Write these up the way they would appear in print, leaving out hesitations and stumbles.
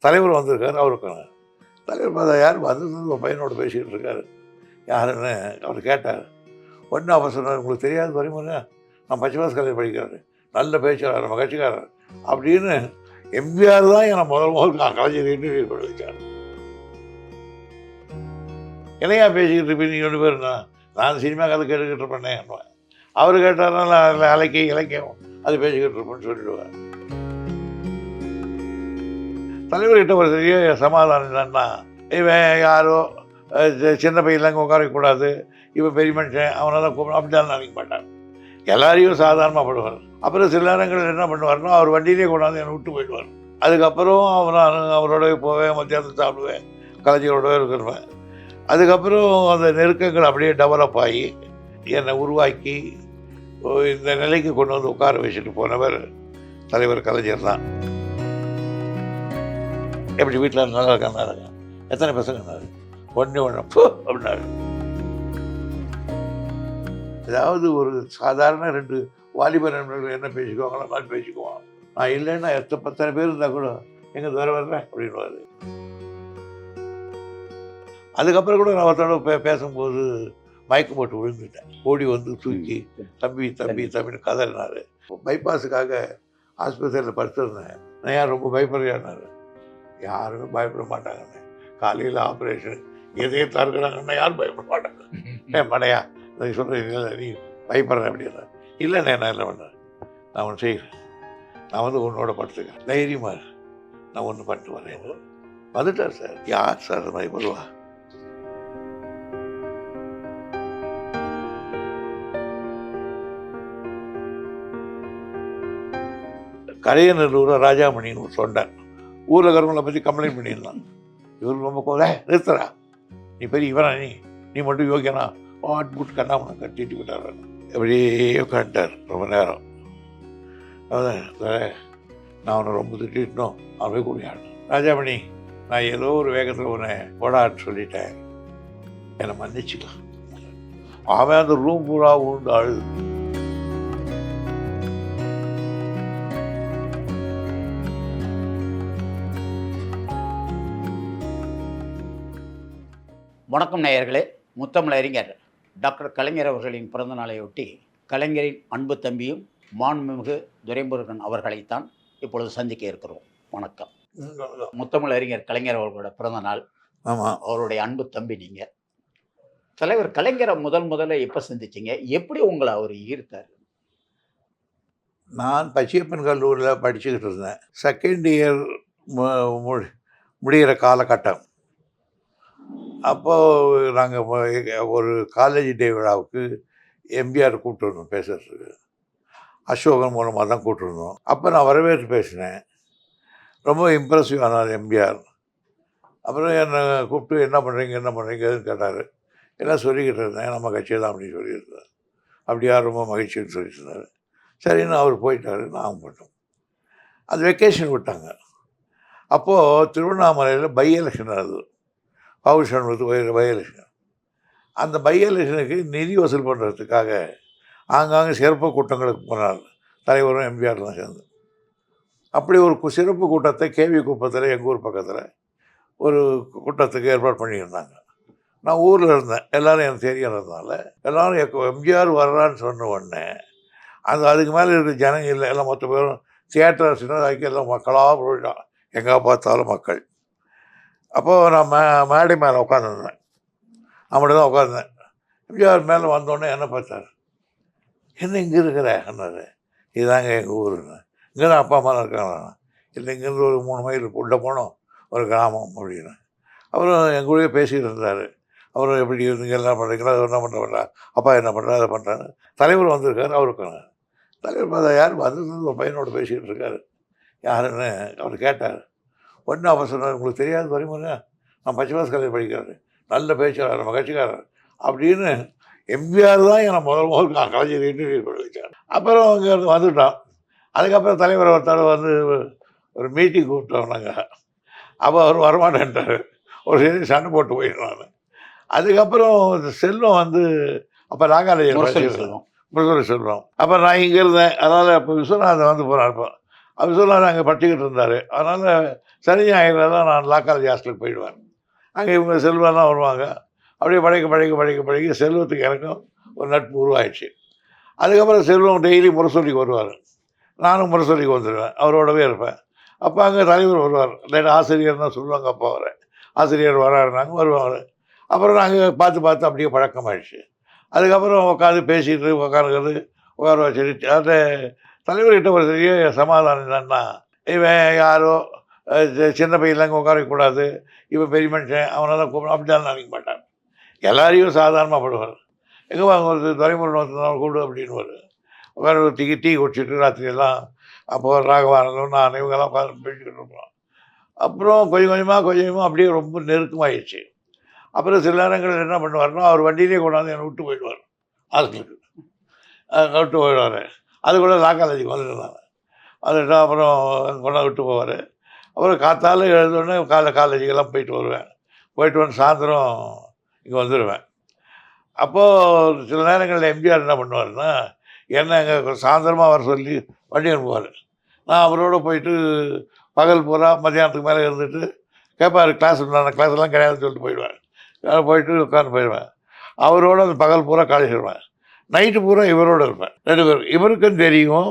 தலைவர் வந்திருக்காரு. அவருக்கு தலைவர் பார்த்தா யார் வந்தது ஒரு பையனோட பேசிக்கிட்டு இருக்காரு. யாருன்னு அவர் கேட்டார். ஒன்றும் அவர் சொன்னார், உங்களுக்கு தெரியாது வரைமுறை, நான் பச்சைவாஸ் கலைஞர் படிக்கிறேன், நல்ல பேச்சாளர், நம்ம கட்சிக்காரர் அப்படின்னு. எம்ஜிஆர் தான் என்னை முதல் கலைஞர் இன்டர்வியூ பண்ணி வச்சார். என்னையா பேசிக்கிட்டு இருப்பீங்க நீங்கள் 2 பேரும்? நான் சினிமா கதை கேட்டுக்கிட்டு இருப்பேனே. அவர் கேட்டார்னால அதில் இலக்கியம் அது பேசிக்கிட்டு இருப்பேன்னு சொல்லிடுவார். தலைவர்கிட்ட ஒரு பெரிய சமாதானம் என்னன்னா, இவன் யாரோ சின்ன பையன்லாம் அங்கே உட்கார வைக்கக்கூடாது, இவன் பெரிய மனுஷன், அவனை தான் கூப்பிடும் அப்படின்லாம் நினைக்க மாட்டார். எல்லாரையும் சாதாரணமாக படுவார். அப்புறம் சில நேரங்கள் என்ன பண்ணுவார்னா, அவர் வண்டியிலே கொண்டாந்து என்னை விட்டு போயிடுவார். அதுக்கப்புறம் அவரோட போவேன், மத்தியானம் சாப்பிடுவேன், கலைஞரோடவே இருக்கிறேன். அதுக்கப்புறம் அந்த நெருக்கங்கள் அப்படியே டெவலப் ஆகி என்னை உருவாக்கி இந்த நிலைக்கு கொண்டு வந்து உட்கார வச்சுட்டு போனவர் தலைவர் கலைஞர் தான். எப்படி வீட்டில் நல்லா இருக்காங்க, எத்தனை பசங்கன்னாரு, ஒன்று அப்படின்னாரு. ஏதாவது ஒரு சாதாரண 2 வாலிபர் நண்பர்கள் என்ன பேசிக்குவாங்களோ மாதிரி பேசிக்குவான். நான் இல்லைன்னா 10 பேர் இருந்தால் கூட எங்கே வர வர்றேன் அப்படின்வாரு. அதுக்கப்புறம் கூட நான் ஒருத்தோட பேசும்போது மயக்கம் போட்டு விழுந்துட்டேன். ஓடி வந்து தூக்கி தம்பின்னு கதறினார். பைபாஸுக்காக ஆஸ்பத்திரியில் படுத்திருந்தேன். நான் யார் ரொம்ப பயப்படுறியானாரு. யாருமே பயப்பட மாட்டாங்கண்ணே, காலையில் ஆப்ரேஷன் எதையும் தடுக்கிறாங்கன்னா யாரும் பயப்பட மாட்டாங்க. மடையா நீ சொல்கிறீங்க, நீ பயப்படுறேன் அப்படின்னா. இல்லைண்ணே, நான் இல்லை பண்ணேன், நான் ஒன்று செய்கிறேன், நான் வந்து உன்னோட படுத்துக்கிறேன், தைரியமாக நான் ஒன்று பண்ணிட்டு வரேன். வந்துட்டார் சார். யார் சார் பயப்படுவா? கரையநல்லூர் ராஜாமணின்னு ஒரு சொன்னார். ஊரில் இருக்கிறவங்களை பற்றி கம்ப்ளைண்ட் பண்ணிடலாம். இவர் ரொம்ப நிறுத்துறா, நீ பெரிய இவனா, நீ மட்டும் யோகியனா போட்டு கண்ணாமனை கட்டிட்டு விட்டார். எப்படியே உட்காந்துட்டார் ரொம்ப நேரம். அதான் நான் அவனை ரொம்ப திட்டணும், அவன் கூடியாடணும். ராஜாமணி, நான் ஏதோ ஒரு வேகத்தில் உன்னை போடான்னு சொல்லிட்டேன், என்னை மன்னிச்சுக்கலாம். அவன் அந்த ரூம் பூரா உண்டு அழுது. வணக்கம் நேயர்களே. முத்தமிழறிஞர் டாக்டர் கலைஞர் அவர்களின் பிறந்த நாளையொட்டி கலைஞரின் அன்பு தம்பியும் மாண்புமிகு துரைமுருகன் அவர்களைத்தான் இப்பொழுது சந்திக்க இருக்கிறோம். வணக்கம். முத்தமிழறிஞர் கலைஞர் அவர்களோட பிறந்த நாள். ஆமாம். அவருடைய அன்பு தம்பி நீங்கள். தலைவர் கலைஞரை முதல்ல எப்போ சந்திச்சிங்க? எப்படி உங்களை அவர் ஈர்த்தார்? நான் பச்சையப்பன் கல்லூரியில் படிச்சுக்கிட்டு இருந்தேன். செகண்ட் இயர் முடிகிற காலகட்டம். அப்போது நாங்கள் ஒரு காலேஜ் டே விழாவுக்கு எம்ஜிஆர் கூப்பிட்டுருந்தோம் பேசுகிறதுக்கு. அசோகன் மூலமாக தான் கூப்பிட்டுருந்தோம். அப்போ நான் வரவேற்று பேசினேன். ரொம்ப இம்ப்ரெசிவ் ஆனார் எம்ஜிஆர். அப்புறம் என்னை கூப்பிட்டு என்ன பண்ணுறீங்கன்னு கேட்டார். எல்லாம் சொல்லிக்கிட்டு இருந்தேன், நம்ம கட்சி தான் அப்படின்னு சொல்லியிருந்தார். அப்படியா, ரொம்ப மகிழ்ச்சின்னு சொல்லிட்டு இருந்தார். சரின்னு அவர் போயிட்டார், நாங்கள் போட்டோம். அது வெக்கேஷன் விட்டாங்க. அப்போது திருவண்ணாமலையில் பை எலெக்ஷன் நடந்தது. பவுஷன் பை எலெக்ஷன். அந்த பை எலெக்ஷனுக்கு நிதி வசூல் பண்ணுறதுக்காக ஆங்காங்கே சிறப்பு கூட்டங்களுக்கு போனார் தலைவரும் எம்ஜிஆர்லாம் சேர்ந்து. அப்படி ஒரு சிறப்பு கூட்டத்தை கேவி குப்பத்தில் எங்கள் ஊர் பக்கத்தில் ஒரு கூட்டத்துக்கு ஏற்பாடு பண்ணியிருந்தாங்க. நான் ஊரில் இருந்தேன், எல்லோரும் எனக்கு தெரியறதுனால எல்லோரும் எம்ஜிஆர் வர்றான்னு சொன்ன உடனே அதுக்கு மேலே இருக்கிற ஜனங்க இல்லை, எல்லாம் மொத்த பேரும் தியேட்டர் சின்னதாக்கி எல்லாம் மக்களாக போயிட்டான், எங்கே பார்த்தாலும் மக்கள். அப்போது நான் மேடை மேலே உட்காந்துருந்தேன். அப்படி தான் உட்காந்தேன். எம்ஜிஆர் மேலே வந்தோடனே என்ன பார்த்தார். என்ன இங்கே இருக்கிற என்னாரு. இதுதாங்க எங்கள் ஊருன்னு. இங்கே தான் அப்பா அம்மாலாம் இருக்காங்க. இல்லை, இங்கேருந்து ஒரு 3 மைல் உள்ளே போனோம், ஒரு கிராமம் அப்படின்னு. அப்புறம் எங்கள் கூடயே பேசிக்கிட்டு இருந்தார். அப்புறம் எப்படி இருந்தீங்க, எல்லாம் பண்ணுறீங்களா, அது என்ன பண்ணுறா, அப்பா என்ன பண்ணுறா, அதை பண்ணுறாரு. தலைவர் வந்திருக்காரு. அவருக்கான தலைவர் பார்த்தா யார் வந்தது ஒரு பையனோட பேசிக்கிட்டு இருக்காரு, யாருன்னு அவர் கேட்டார். ஒன்றும் அவர் சொன்னார், உங்களுக்கு தெரியாது வரைமுறை, நான் பச்சைவாஸ் கலைஞர் படிக்கிறேன், நல்ல பேச்சாளர், நம்ம கட்சிக்காரர் அப்படின்னு. எம்ஜிஆர் தான் என்னை முதல் கலைஞர் இன்டர்வியூ பண்ணி வச்சார். அப்புறம் அங்கே வந்துவிட்டோம். அதுக்கப்புறம் தலைவர் ஒருத்தர் வந்து ஒரு மீட்டிங் கூப்பிட்டோம் நாங்கள். அப்போ அவர் வரமாட்டேன்ட்டார். ஒரு சரி சண்டை போட்டு போயிடலாம். அதுக்கப்புறம் செல்வம் வந்து அப்போ நாகாலயம் முரசொலி செல்வம். அப்போ நான் இங்கே இருந்தேன். அதனால் அப்போ விஸ்வநாதன் வந்து போனார். அவர் சொன்னார் அங்கே படிச்சுக்கிட்டு இருந்தார். அதனால் சனி ஞாயிறுலாம் நான் லா காலேஜ் ஹாஸ்டலுக்கு போயிடுவேன். அங்கே இவங்க செல்வம்லாம் வருவாங்க. அப்படியே பழகி செல்வத்துக்கு எனக்கும் ஒரு நட்பு உருவாயிடுச்சு. அதுக்கப்புறம் செல்வம் டெய்லி முரசொலிக்கு வருவார். நானும் முரசொலிக்கு வந்துடுவேன். அவரோடவே இருப்பேன். அப்போ அங்கே தலைவர் வருவார். இல்லாட்டி ஆசிரியர் தான் சொல்லுவாங்க அப்போ அவரை. ஆசிரியர் வராருனாங்க வருவார். அப்புறம் நாங்கள் பார்த்து அப்படியே பழக்கமாயிடுச்சு. அதுக்கப்புறம் உட்காந்து பேசிட்டு உட்காருங்கிறது உட்கார வச்சுட்டு அந்த தலைவர்கிட்ட ஒரு பெரிய சமாதானம் என்னன்னா, இவன் யாரோ சின்ன பையன்லாம் இங்கே உட்கார வைக்கக்கூடாது, இவன் பெரிய மனுஷன் அவனெல்லாம் கூப்பிட அப்படிலாம் நினைக்க மாட்டான். எல்லாரையும் சாதாரணமாக படுவார். எங்கே வாங்க ஒரு துரைமுருகன் ஒருத்தர் கூப்பிடு அப்படின்னுவார். உட்காந்து ஒரு டீ குடிச்சிட்டு ராத்திரியெல்லாம் அப்போ ராகவானந்தம் நான் இவங்கெல்லாம் உட்காந்து பேசிக்கிட்டு இருப்போம். அப்புறம் கொஞ்சமாக அப்படியே ரொம்ப நெருக்கமாகிடுச்சு. அப்புறம் சில நேரங்கள் என்ன பண்ணுவார்னா, அவர் வண்டியிலே கொண்டாந்து என்னை விட்டு போயிடுவார் ஹாஸ்டலுக்கு. விட்டு போயிடுவார். அது கூட லா காலேஜுக்கு வந்துட்டேன் நான். வந்துட்டு அப்புறம் கொண்டாந்து விட்டு போவார். அப்புறம் காத்தால எழுந்தோடனே காலேஜுக்கெல்லாம் போயிட்டு வருவேன். போயிட்டு வந்து சாயந்தரம் இங்கே வந்துடுவேன். அப்போது சில நேரங்களில் எம்ஜிஆர் என்ன பண்ணுவாருன்னா, என்ன அங்கே சாயந்தரமாக வர சொல்லி வண்டி அனுப்புவார். நான் அவரோட போயிட்டு பகல் பூரா மத்தியானத்துக்கு மேலே இருந்துட்டு கேட்பார். கிளாஸ்லாம் கிடையாதுன்னு சொல்லிட்டு போயிடுவேன். போயிட்டு உட்காந்து போயிடுவேன். அவரோட அந்த பகல் பூரா கழிச்சிடுவேன். நைட்டு பூரா இவரோடு இருப்பேன். 2 பேர். இவருக்கும் தெரியும்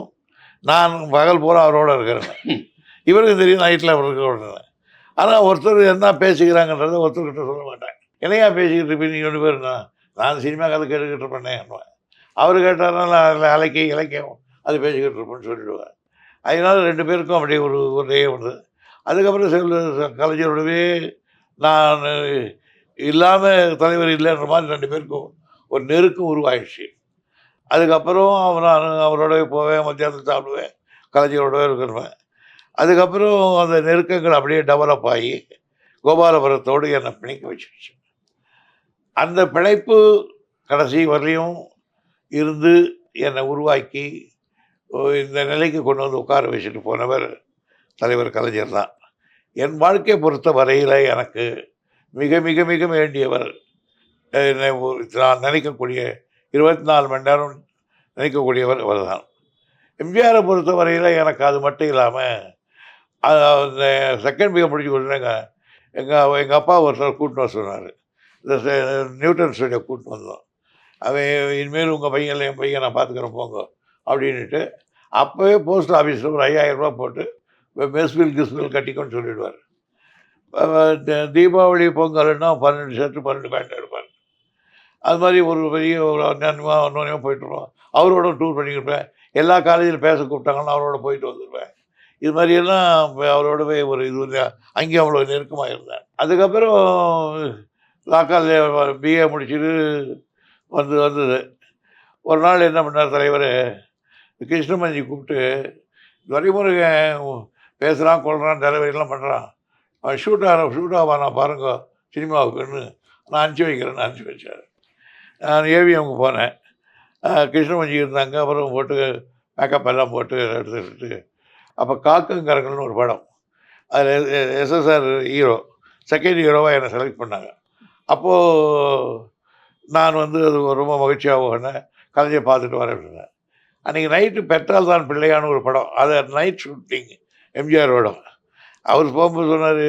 நான் பகல் பூரா அவரோடு இருக்கிறேன். இவருக்கும் தெரியும் நைட்டில் அவர் இருக்கிறேன். ஆனால் ஒருத்தர் என்ன பேசிக்கிறாங்கன்றதை ஒருத்தர்கிட்ட சொல்ல மாட்டேன். என்னையா பேசிக்கிட்டு இருப்பீங்க நீங்கள் 2 பேருன்னா, நான் சினிமா கதை கேட்டுக்கிட்டு இருப்பேனே. அவர் கேட்டார்னா நான் இலக்கியம் அது பேசிக்கிட்டு இருப்பேன்னு சொல்லிவிடுவேன். அதனால 2 பேருக்கும் அப்படியே ஒரு ஒரே வருது. அதுக்கப்புறம் சில கலைஞரோடவே நான் இல்லாமல் தலைவர் இல்லைன்ற மாதிரி 2 பேருக்கும் ஒரு நெருக்கம் உருவாயிடுச்சு. அதுக்கப்புறம் நான் அவரோடவே போவேன், மத்தியானம் சாப்பிடுவேன், கலைஞரோடவே இருக்கிறேன். அதுக்கப்புறம் அந்த நெருக்கங்கள் அப்படியே டெவலப் ஆகி கோபாலபுரத்தோடு என்னை பிணைக்க வச்சிருச்சு. அந்த பிணைப்பு கடைசி வரலையும் இருந்து என்னை உருவாக்கி இந்த நிலைக்கு கொண்டு வந்து உட்கார வச்சுட்டு போனவர் தலைவர் கலைஞர் தான். என் வாழ்க்கையை பொறுத்த வரையில் எனக்கு மிக மிக மிக வேண்டியவர். என்னை நான் நினைக்கக்கூடிய 24 மணி நேரம் நினைக்கக்கூடியவர் அவர் தான். எம்ஜிஆரை பொறுத்த வரையில் எனக்கு அது மட்டும் இல்லாமல் அந்த செகண்ட் பிஏ முடிச்சு கொடுத்துருங்க. எங்கள் அப்பா ஒருத்தர் கூட்டின்னு வர சொன்னார். இந்த நியூட்டன் ஸ்டுடியோ கூட்டின்னு வந்தோம். அவன் இனிமேல் உங்கள் பையன் என் பையன் நான் பார்த்துக்கிறேன் போங்க அப்படின்ட்டு அப்போவே போஸ்ட் ஆஃபீஸில் ஒரு 5000 ரூபா போட்டு கிஸ்பில் கட்டிக்கோன்னு சொல்லிவிடுவார். தீபாவளி பொங்கல்னா 12 ஷர்ட்டு 12 பேண்ட் எடுப்பார். அது மாதிரி ஒரு பெரிய ஒரு அந்நியமாக போயிட்டுருவோம். அவரோட டூர் பண்ணிக்கிருப்பேன். எல்லா காலேஜில் பேச கூப்பிட்டாங்கன்னா அவரோட போயிட்டு வந்துடுவேன். இது மாதிரியெல்லாம் அவரோடவே ஒரு இது வந்து அங்கேயும் அவ்வளோ நெருக்கமாக இருந்தேன். அதுக்கப்புறம் லா காலேஜ் பிஏ முடிச்சுட்டு வந்தது. ஒரு நாள் என்ன பண்ணார் தலைவர், கிருஷ்ணமஞ்சி கூப்பிட்டு துரைமுருகன் பேசுகிறான் கொள்கிறான் டெலிவரிலாம் பண்ணுறான், அவன் ஷூட் ஆவானா பாருங்க சினிமாவுக்குன்னு நான் அனுப்பிச்சி வச்சார். நான் ஏவிஎம்க்கு போனேன். கிருஷ்ணமஞ்சி இருந்தாங்க. அப்புறம் போட்டு மேக்கப் எல்லாம் போட்டு எடுத்துக்கிட்டு அப்போ காக்கங்கரங்கள்னு ஒரு படம், அதில் எஸ்எஸ்ஆர் ஹீரோ, செகண்ட் ஹீரோவாக என்னை செலக்ட் பண்ணாங்க. அப்போது நான் வந்து அது ரொம்ப மகிழ்ச்சியாக போனேன். கலைஞர் பார்த்துட்டு வரேன் அப்படின்னேன். அன்றைக்கி நைட்டு பெற்றால் தான் பிள்ளையான்னு ஒரு படம், அது நைட் ஷூட்டிங் எம்ஜிஆரோட. அவர் போகும்போது சொன்னார்,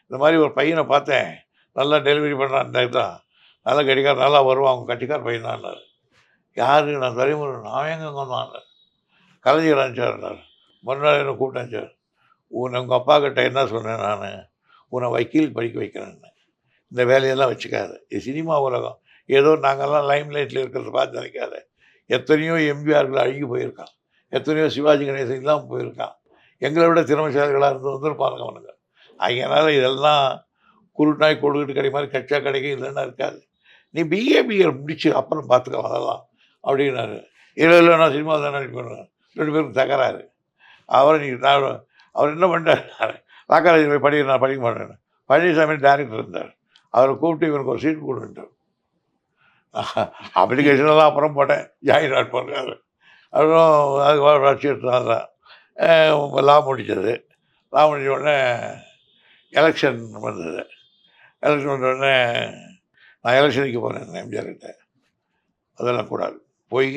இந்த மாதிரி ஒரு பையனை பார்த்தேன், நல்லா டெலிவரி பண்ணுறான் தான், நல்லா கட்டிக்கார், நல்லா வருவான், அவங்க கட்டிக்கார் பையன் தான்னார். யார்? நான் துரைமுருகன். நான் எங்கே வந்தான்? கலைஞர் அனுப்பிச்சார். மறுநாள் என்னை கூப்பிட்டு அனுப்பிச்சார். உங்கள் அப்பா கிட்ட என்ன சொன்னேன் நான், உன்னை வக்கீல் படிக்க வைக்கிறேன்னு, இந்த வேலையெல்லாம் வச்சுக்காது, இது சினிமா உலகம், ஏதோ நாங்கள்லாம் லைம் லைட்டில் இருக்கிறத பார்த்து நினைக்காத. எத்தனையோ எம்ஜிஆர்கள் அழுகி போயிருக்கான், எத்தனையோ சிவாஜி கணேசன் இல்லாமல் போயிருக்கான், எங்களை விட திறமைசாலிகளாக இருந்து வந்துருப்பாருங்க அவனுங்க. அதனால் இதெல்லாம் குருட்டாய் கொடுக்கிட்டு கிடை மாதிரி கச்சா கிடைக்கும் இல்லைன்னா இருக்காது. நீ பிஏ முடிச்சு அப்புறம் பார்த்துக்கலாம் அதெல்லாம் அப்படின்னாரு. இல்லை நான் சினிமா தான் நடிப்பேன். 2 பேருக்கு தகராறு. அவர் என்ன பண்ணிட்டார், லா காலேஜில் போய் நான் படிக்க மாட்டேன். பழனிசாமி டேரக்டர் இருந்தார். அவரை கூப்பிட்டு இவனுக்கு ஒரு சீட் கொடுன்ட்டார். அப்ளிகேஷனெல்லாம் அப்புறம் போட்டேன், ஜாயின் ஆட் பண்ணுறாரு. அப்புறம் அது வளர்ச்சி எடுத்தாங்க. லா முடித்தது. லா முடிஞ்ச உடனே எலெக்ஷன் வந்தது. எலெக்ஷன் வந்த உடனே நான் எலெக்ஷனுக்கு போனேன் எம்ஜிஆர்கிட்ட. அதெல்லாம் கூடாது, போய்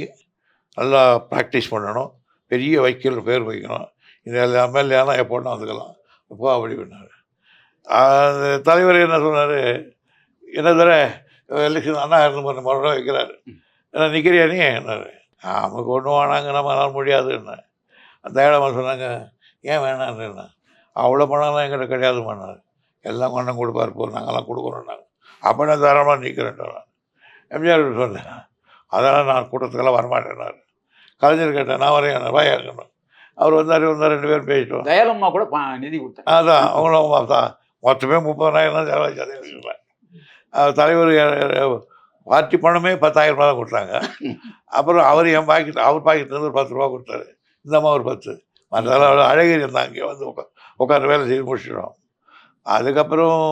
நல்லா ப்ராக்டிஸ் பண்ணணும், பெரிய வக்கீல் பேர் வைக்கணும், இந்த எம்எல்ஏ ஆனால் எப்போன்னா வந்துக்கலாம் எப்போ அப்படி பண்ணார். அந்த தலைவர் என்ன சொன்னார், என்ன தர எலெக்ஷன் அண்ணா இருந்து மறுபடியும் வைக்கிறாரு, ஏன்னா நிற்கிறியா நீ என்னாரு, நமக்கு ஒன்றும் வேணாங்க, நம்மளால முடியாதுன்னு. அந்த ஏழை சொன்னாங்க, ஏன் வேணான்னு, அவ்வளோ பணம்லாம் எங்கிட்ட கிடையாதுமானார், எல்லாம் கொண்டு கொடுப்பார் போ, நாங்கள்லாம் கொடுக்குறோம், அப்போ நான் தாராளமாக நிற்கிறேன். எம்ஜிஆர் சொன்னேன், அதெல்லாம் நான் கூட்டத்துக்கெல்லாம் வரமாட்டேன்னாரு. கலைஞர் கேட்டேன், நான் வரேன் வாயா இருக்கணும். அவர் வந்தார் 2 பேரும் பேசிட்டோம். தயாளம்மா கூட நிதி கொடுத்தேன். அதான் அவங்களும் தான் மொத்தமே 30,000 தான் செலவழிச்சு. தலைவர் பார்ட்டி பணமே 10,000 ரூபா தான் கொடுத்தாங்க. அப்புறம் அவர் என் பாக்கெட், அவர் பாக்கெட்லேருந்து ஒரு 10 ரூபா கொடுத்தாரு, இந்தம்மா ஒரு 10. மற்றெல்லாம் அழகிரி இருந்தாங்க, இங்கே வந்து உட்காந்து வேலை செய்து முடிச்சிடும். அதுக்கப்புறம்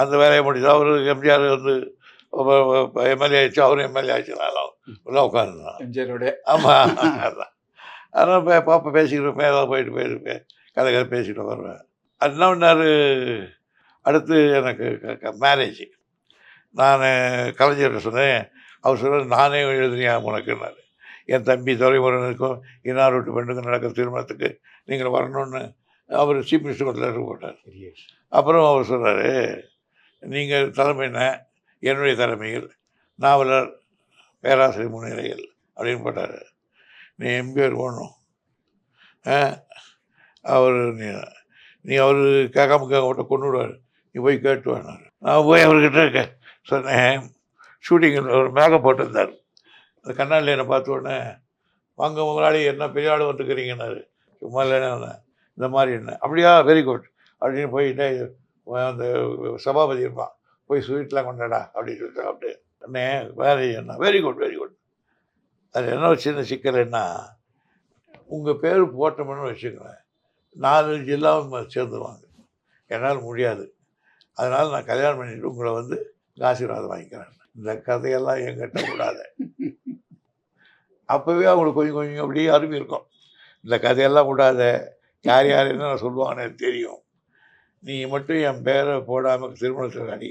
அந்த வேலையை முடிச்சு அவர் எம்ஜிஆர் வந்து எம்எல்ஏ ஆயிடுச்சு, அவரும் எம்எல்ஏ ஆயிடுச்சுனாலும் எல்லாம் உட்காந்துருந்தான் எம்ஜிஆரோட. ஆமாம், அதான். அதனால் பாப்பா பேசிக்கிட்டு ஏதாவது போயிட்டு போயிருப்பேன், கதை பேசிக்கிட்டு வருவேன். அது என்ன பண்ணார், அடுத்து எனக்கு மேரேஜ். நான் கலைஞர்கிட்ட சொன்னேன், அவர் சொன்னார், நானே எழுதுனியா உனக்குன்னாரு. என் தம்பி துரைமுருகனுக்கும் இன்னார் வீட்டு பெண்ணுக்கும் நடக்கிற திருமணத்துக்கு நீங்கள் வரணும்னு அவர் சீஃப் மினிஸ்டர் லெட்டர் போட்டார். அப்புறம் அவர் சொன்னார், நீங்கள் தலைமையின என்னுடைய தலைமையில் நாவலர் பேராசிரியர் முன்னிலையில் அப்படின்னு போட்டார். நீ எம்ஜிஆர் போடணும், அவர் நீ அவர் கேட்காம கேட்க கொண்டு விடுவார், நீ போய் கேட்டு வேணார். நான் போய் அவர்கிட்ட சொன்னேன், ஷூட்டிங்கில் ஒரு மேக்கப் போட்டிருந்தார். அந்த கண்ணாடியில் என்னை பார்த்த உடனே, வாங்க முதலாளி என்ன பெரிய ஆள் வந்துருக்கிறீங்கன்னாரு. சும்மா இல்லைன்னா இந்த மாதிரி என்ன, அப்படியா வெரி குட் அப்படின்னு போயிட்டு அந்த சபாபதி இருப்பான், போய் ஸ்வீட்லாம் கொண்டாடா அப்படின்னு சொல்லிட்டு சாப்பிட்டு அண்ணே மேரேஜ் என்ன, வெரி குட் வெரி குட். அது என்ன ஒரு சின்ன சிக்கல் என்ன, உங்கள் பேர் போட்டோம்னு வச்சுக்கோங்களேன், 4 ஜில்லாவும் சேர்ந்துருவாங்க, என்னால் முடியாது, அதனால் நான் கல்யாணம் பண்ணிட்டு உங்களை வந்து ஆசீர்வாதம் வாங்கிக்கிறேன். இந்த கதையெல்லாம் என்கிட்ட கூடாது. அப்போவே அவங்களுக்கு கொஞ்சம் கொஞ்சம் அப்படியே அருமை இருக்கும். இந்த கதையெல்லாம் கூடாத, யார் யார் என்ன சொல்லுவாங்கன்னு எனக்கு தெரியும், நீ மட்டும் என் பேரை போடாமல் திருமணத்தில் அடி,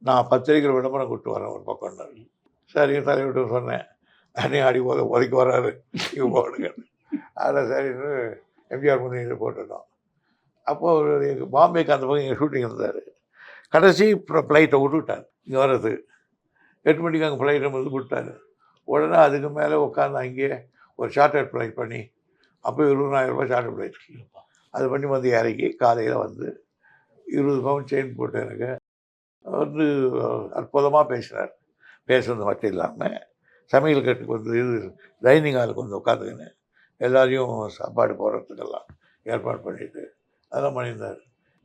நான் பத்திரிக்கை விளம்பரம் கூப்பிட்டு வரேன் ஒரு பக்கம்னாரு. சரிங்க தலைவிட்டு சொன்னேன், அண்ணே அடி உதைக்க வராரு இவங்க போடுங்க. அதில் சரின்னு எம்ஜிஆர் முன்னிலையில் போட்டுட்டோம். அப்போது எங்கள் பாம்பேக்கு அந்த பக்கம் எங்கள் ஷூட்டிங் இருந்தார். கடைசி ஃப்ளைட்டை விட்டுவிட்டார் இங்கே வர்றது, 8 மணிக்கு அங்கே ஃப்ளைட்டை வந்து விட்டார். உடனே அதுக்கு மேலே உட்காந்து அங்கேயே ஒரு சார்ட்டர் ஃப்ளைட் பண்ணி, அப்போ 20,000 ரூபாய் சார்ட்டர் ஃப்ளைட் அது பண்ணி வந்து இறங்கி காலையில் வந்து 20 பவுன் செயின் போட்டு எனக்கு வந்து அற்புதமாக பேசினார். பேசுறது மட்டும் இல்லாமல் சமையல் கட்டுக்கு வந்து இது டைனிங் ஹாலுக்கு வந்து உட்காந்துக்கின்னு எல்லாரையும் சாப்பாடு போடுறதுக்கெல்லாம் ஏற்பாடு பண்ணிட்டு அதெல்லாம் பண்ணியிருந்தார்.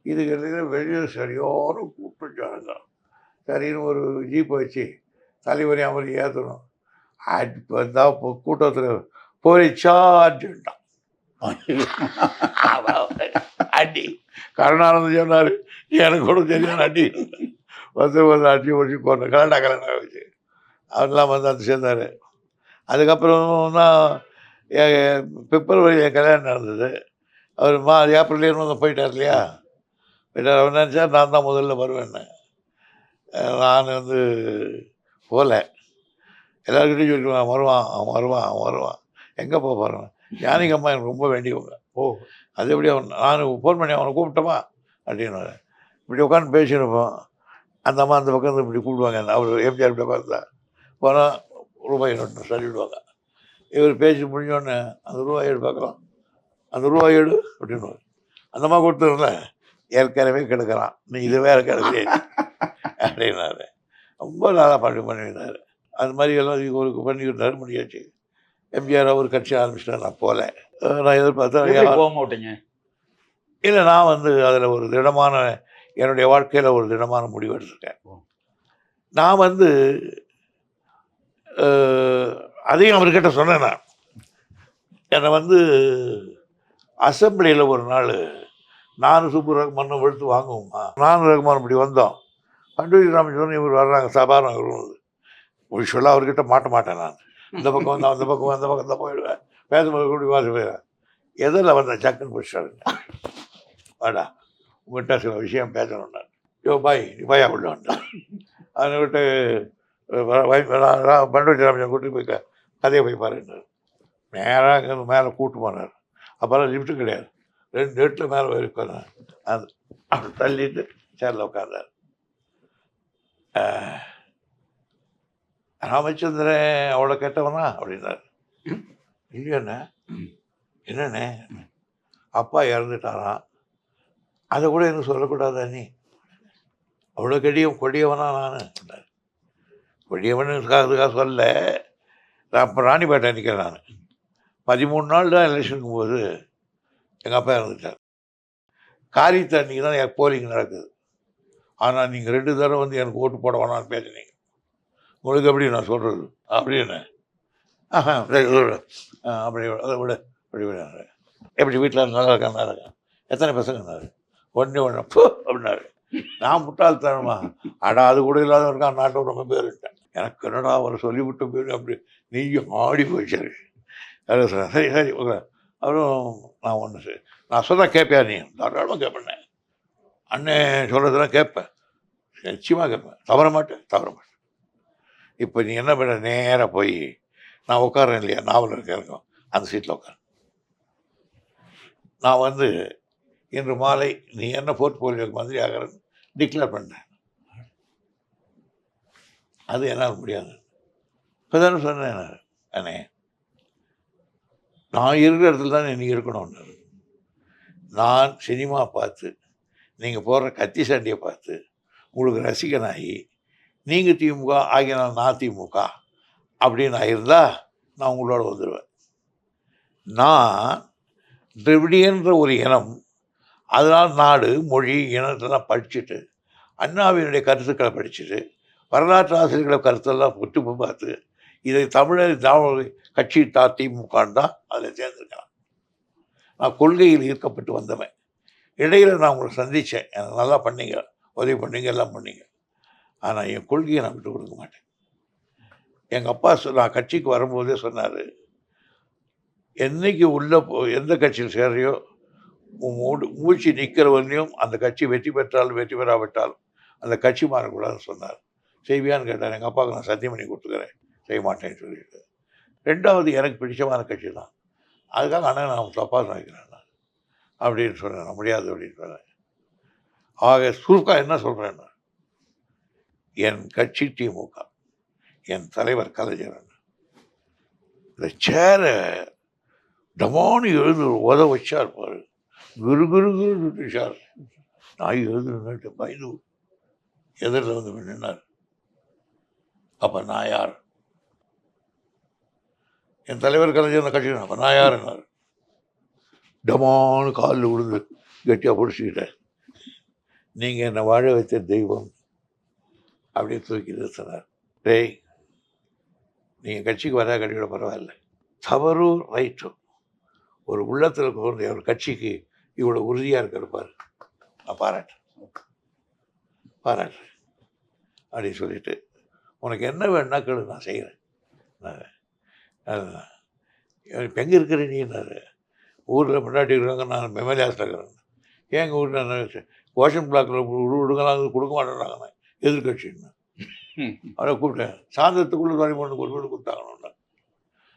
இதுக்கு இடையில வெளியில் சரியான கூட்டம் ஜனங்க. சரின்னு ஒரு ஜீப்பை வச்சு தலைவரையும் அவரை ஏற்றணும். வந்தால் கூட்டத்தில் போயிச்சான்ட்டான் அடி. கருணானந்தம் சொன்னார், எனக்கு கூட தெரியும் அடி வந்து அடி ஒழிச்சு போனேன் கலண்டா வச்சு அவரெல்லாம் வந்து அந்த சேர்ந்தார். அதுக்கப்புறம் தான் பிப்ரவரி என் கல்யாணம் நடந்தது. அவர் ஏப்ரல்லே போயிட்டார் இல்லையா, போயிட்டார். அவர் நினச்சா நான் தான் முதல்ல வருவேன்னு. நான் வந்து போகல. எல்லாருக்கிட்டையும் சொல்லிடுவேன், வருவான் அவன் வருவான் அவன் வருவான். எங்கே போக போகிறேன், ஞானிக்கு அம்மா எனக்கு ரொம்ப வேண்டியவங்க. அது எப்படி அவன், நான் ஃபோன் பண்ணி அவனை கூப்பிட்டோமா அப்படின்னு இப்படி உட்காந்து பேசியிருப்போம். அந்த அம்மா அந்த பக்கம் இப்படி கூப்பிடுவாங்க, அவர் எம்ஜிஆர் இப்படி பார்த்தா போனால் ரூபாய் நோட்டு சொல்லிவிடுவாங்க. இவர் பேசி முடிஞ்சோடனே அந்த ரூபாய் ஏடு பார்க்கலாம், அந்த ரூபாய் ஏடு அப்படின்னு அந்த அம்மா கொடுத்துருல, ஏற்கனவே கெடுக்கிறான், நீ இது வேறு கெடுக்கிறேன் அப்படின்னாரு. ரொம்ப நல்லா பண்ணியிருந்தார். அது மாதிரி எல்லாம் ஒரு பண்ணிக்கிட்டாரு. முடியாச்சு. எம்ஜிஆர் அவர் கட்சி ஆரம்பிச்சிட்டார். நான் போகல. நான் எதிர்பார்த்தேன் போக மாட்டேங்க. இல்லை, நான் வந்து அதில் ஒரு திடமான, என்னுடைய வாழ்க்கையில் ஒரு திடமான முடிவு எடுத்துருக்கேன். நான் வந்து அதையும் அவர்கிட்ட சொன்னேன். நான் என்னை வந்து அசம்பிளியில் ஒரு நாள் நானும் சூப்பர் ரகுமானும் வெளுத்து வாங்குவோம்மா, நானும் ரகுமான் இப்படி வந்தோம். பண்டுரி ராமச்சந்திரன் இவர் வர்றாங்க, சபாநாயகர் வருவது. விஷுவலாக அவர்கிட்ட மாட்ட மாட்டேன். நான் இந்த பக்கம் வந்து அந்த பக்கம் அந்த பக்கம் தான் போயிடுவேன், பேசும்போது கூடி வாசி போயிடுவேன். எதில் வந்தேன் சக்குன்னு பிடிச்சாருங்க, வாடா உங்கள்கிட்ட சில விஷயம் பேசணும். நான் யோ பாய் நீ பாயா உள்ள வந்தேன். அதை விட்டு பண்டுரி ராமச்சந்திரன் கூட்டி போய் கதையை போய் பாருன்னார். நேராக மேலே கூட்டு போனார். அப்போல்லாம் லிஃப்ட்டு கிடையாது. 2 எட்டில் மேலே போய் உட்கார்ந்தேன். அது அப்படி தள்ளிட்டு சேரில் உட்கார்ந்தார். ராமச்சந்திரன் அவ்வளோ கெட்டவனா அப்படின்னாரு. இல்லையாண்ணே. என்னண்ணே, அப்பா இறந்துட்டாராம், அதை கூட எனக்கு சொல்லக்கூடாதா நீ? அவ்வளோ கொடியவனா நான்? கொடியவனுக்காக சொல்ல. நான் அப்போ ராணிப்பேட்டை நிற்கிறேன். நான் 13 நாள் தான் எலெக்ஷனுக்கு போது எங்கள் அப்பா இறந்துட்டார். காரியத்தை அன்றைக்கி தான் போலிங் நடக்குது. ஆனால் நீங்கள் 2 தடவை வந்து எனக்கு ஓட்டு போட வேணாம்னு பேசுனீங்க. உங்களுக்கு எப்படி நான் சொல்கிறது அப்படின்னு. அப்படி அதை விட அப்படி விட எப்படி வீட்டில் நல்லா இருக்காங்க, எத்தனை பசங்கன்னாரு. ஒன்று அப்படின்னாரு. நான் முட்டாள்தனமா, அடா அது கூட இல்லாத இருக்கான் நாட்டோட ரொம்ப பேருட்டேன். எனக்கு என்னடா அவர் சொல்லிவிட்டு போயிரு அப்படி நீயும் ஆடி போயிச்சாரு. அது சரி சரி அவரும் நான் ஒன்று நான் சொன்னா கேட்பியா நீ? தாராளமாக கேட்பேன். அண்ணன் சொல்கிறதெல்லாம் கேட்பேன், நிச்சயமாக கேட்பேன், தவற மாட்டேன். இப்போ நீ என்ன பண்ண, நேராக போய் நான் உட்காரேன் இல்லையா, நாவல் இருக்கும் அந்த சீட்டில் உட்கார. நான் வந்து இன்று மாலை நீ என்ன போர்ட்போலியோக்கு மந்திரி ஆகிறன்னு டிக்ளேர் பண்ணேன். அது என்னால் முடியாது. இப்போ தானே சொன்னேன் அண்ணே, நான் இருக்கிற இடத்துல தான் நீங்கள் இருக்கணும்னு. நான் சினிமா பார்த்து நீங்கள் போடுற கத்தி சண்டையை பார்த்து உங்களுக்கு ரசிகனாகி நீங்கள் திமுக ஆகினால் நான் திமுக அப்படின்னு இருந்தால் நான் உங்களோட வந்துடுவேன். நான் திராவிடியன்ற ஒரு இனம், அதனால் நாடு மொழி இனத்தெல்லாம் படிச்சுட்டு, அண்ணாவினுடைய கருத்துக்களை படிச்சுட்டு, வரலாற்று ஆசிரியர்களை கருத்தெல்லாம் ஒட்டு பார்த்து இதை தமிழர் கட்சி திமுகன்னு தான் அதில் சேர்ந்துருக்கலாம். நான் கொள்கையில் ஈர்க்கப்பட்டு வந்தவன். இடையில் நான் உங்களை சந்தித்தேன், எனக்கு நல்லா பண்ணீங்க, உதவி பண்ணீங்க, எல்லாம் பண்ணீங்க. ஆனால் என் கொள்கையை நான் விட்டு கொடுக்க மாட்டேன். எங்கள் அப்பா நான் கட்சிக்கு வரும்போதே சொன்னார், என்னைக்கு உள்ளே எந்த கட்சியில் சேரையோ மூச்சு நிற்கிறவரையும் அந்த கட்சி வெற்றி பெற்றாலும் வெற்றி பெறாவிட்டாலும் அந்த கட்சி மாறக்கூடாதுன்னு சொன்னார். செய்வியான்னு கேட்டார். எங்கள் அப்பாவுக்கு நான் சத்தியம் பண்ணி கொடுத்துக்கிறேன், செய்ய மாட்டேன்னு சொல்லிட்டு. 2வது எனக்கு பிடிச்சமான கட்சி தான், அதுக்காக அண்ணன் நான் தப்பாக நினைக்கிறேன் நான் அப்படின்னு சொன்னேன். நான் முடியாது அப்படின்னு சொன்னேன். ஆக சுருக்கா என்ன சொல்கிறேன்னா, என் கட்சி திமுக, என் தலைவர் கலைஞர். இந்த சேரை டமானு எழுது உத வச்சார் பாரு, குரு குரு குரு சார். நான் எழுதுன்னு பயந்து எதிரில் வந்து நின்னார். அப்போ நான் யார்? என் தலைவர் கலைஞர் கட்சி, அப்போ நான் யாருன்னார். டமானு காலில் விழுந்து கட்டியாக பிடிச்சிக்கிட்டேன். நீங்கள் என்னை வாழ வைத்த தெய்வம் அப்படியே தூக்கி நிறுத்தினார். டேய், நீங்கள் கட்சிக்கு வரா கட்சியோட பரவாயில்ல, தவறும் ரைட்டும் ஒரு உள்ளத்தில் தோன்ற ஒரு கட்சிக்கு இவ்வளோ உறுதியாக இருக்கிறப்பார், நான் பாராட்டுறேன் அப்படின்னு சொல்லிட்டு, உனக்கு என்ன வேணுன்னா கேளு, நான் செய்கிறேன். இப்போ எங்கே இருக்கிற நீன்னாரு. ஊரில் முன்னாடி இருக்கிறாங்க, நான் மெமரி ஹாஸ்டல் இருக்கிறேன். எங்கள் ஊரில் நான் ஓஷன் பிளாக்கில் விடுங்கலாம் கொடுக்க மாட்டேறாங்க, எதிர்கட்சின்னு. அவரை கூப்பிட்டேன். சாயந்தரத்துக்குள்ளே தொலைபொண்ணுக்கு ஒரு வீடு கொடுத்தாங்கன்னு.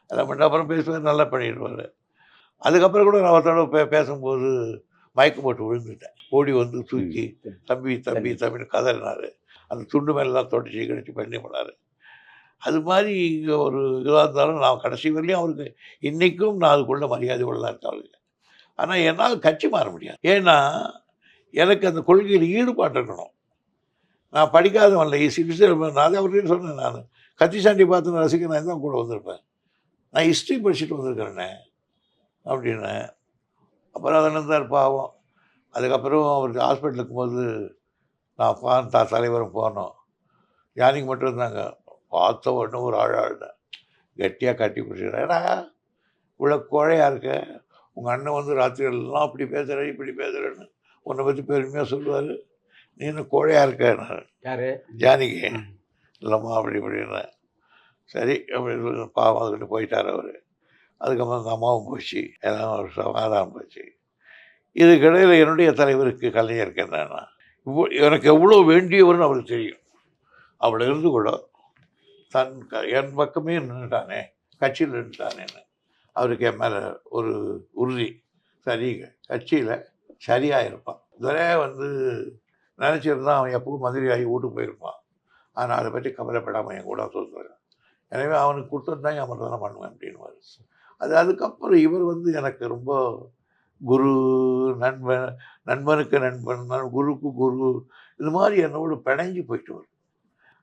அதை மட்டும் அப்புறம் பேசுவார், நல்லா பண்ணிடுவார். அதுக்கப்புறம் கூட நான் ஒருத்தோட பேசும்போது மயக்கம் போட்டு விழுந்துட்டேன். ஓடி வந்து தூக்கி தம்பின்னு கதறினார். அந்த துண்டு மேலாம் தொடச்சி கழிச்சு பண்ணி போனார். அது மாதிரி இங்கே ஒரு இதாக இருந்தாலும் நான் கடைசி வரலையும் அவருக்கு இன்றைக்கும் நான் அதுக்குள்ள மரியாதையோடு தான் இருக்கேன் அவருக்கு. ஆனால் என்னால் கட்சி மாற முடியாது. ஏன்னா எனக்கு அந்த கொள்கையில் ஈடுபாடு இருக்கணும். நான் படிக்காதவன்ல நான் தான் அவர்கிட்ட சொன்னேன். நான் கத்தி சாண்டி பார்த்து ரசிக்கிறேன் தான் கூட வந்திருப்பேன். நான் ஹிஸ்ட்ரி படிச்சுட்டு வந்திருக்கிறேனே அப்படின்னு. அப்புறம் அதில் இருந்தார் பாவம். அதுக்கப்புறம் அவருக்கு ஹாஸ்பிட்டல் இருக்கும்போது நான் தலைவரும் போனோம். யானைக்கு மட்டும் இருந்தாங்க. பார்த்த உடனே ஒரு ஆழ்ந்தேன், கெட்டியாக கட்டி பிடிச்சிக்கிறேன். ஏன்னா இவ்வளோ கோழையாக இருக்க, உங்கள் அண்ணன் வந்து ராத்திரி எல்லாம் அப்படி பேசுகிறேன் இப்படி பேசுகிறேன்னு உன்னை பற்றி பெருமையாக சொல்லுவார், நீ இன்னும் கோழையாக இருக்க. யார்? ஜானகி. இல்லைம்மா அப்படி இப்படின்னு. சரி அப்படி பாவம் அதுக்கிட்ட போயிட்டார் அவர். அதுக்கப்புறம் அந்த அம்மாவும் போச்சு, எல்லாம் ஒரு சமாதானம் போச்சு. இதுக்கிடையில் என்னுடைய தலைவருக்கு கலைஞருக்கு என்னன்னா, எனக்கு எவ்வளோ வேண்டியவர்னு அவருக்கு தெரியும். அவளை இருந்து கூட என் பக்கமே நின்றுட்டானே, கட்சியில் நின்றுட்டானேன்னு அவருக்கு என் மேலே ஒரு உறுதி. சரிங்க கட்சியில் சரியாக இருப்பான். துரை வந்து நினச்சிருந்தா அவன் எப்பவும் மந்திரி ஆகி வீட்டுக்கு போயிருப்பான். ஆனால் அதை பற்றி கவலைப்படாமல் என் கூட சொல்கிறாங்க. எனவே அவனுக்கு கொடுத்தது தான் அவன் தான் பண்ணுவேன் அப்படின்வாரு. அதுக்கப்புறம் இவர் வந்து எனக்கு ரொம்ப குரு, நண்பன், நண்பனுக்கு நண்பன், குருக்கு குரு, இது மாதிரி என்னோடு பிணைஞ்சு போயிட்டு வரும்.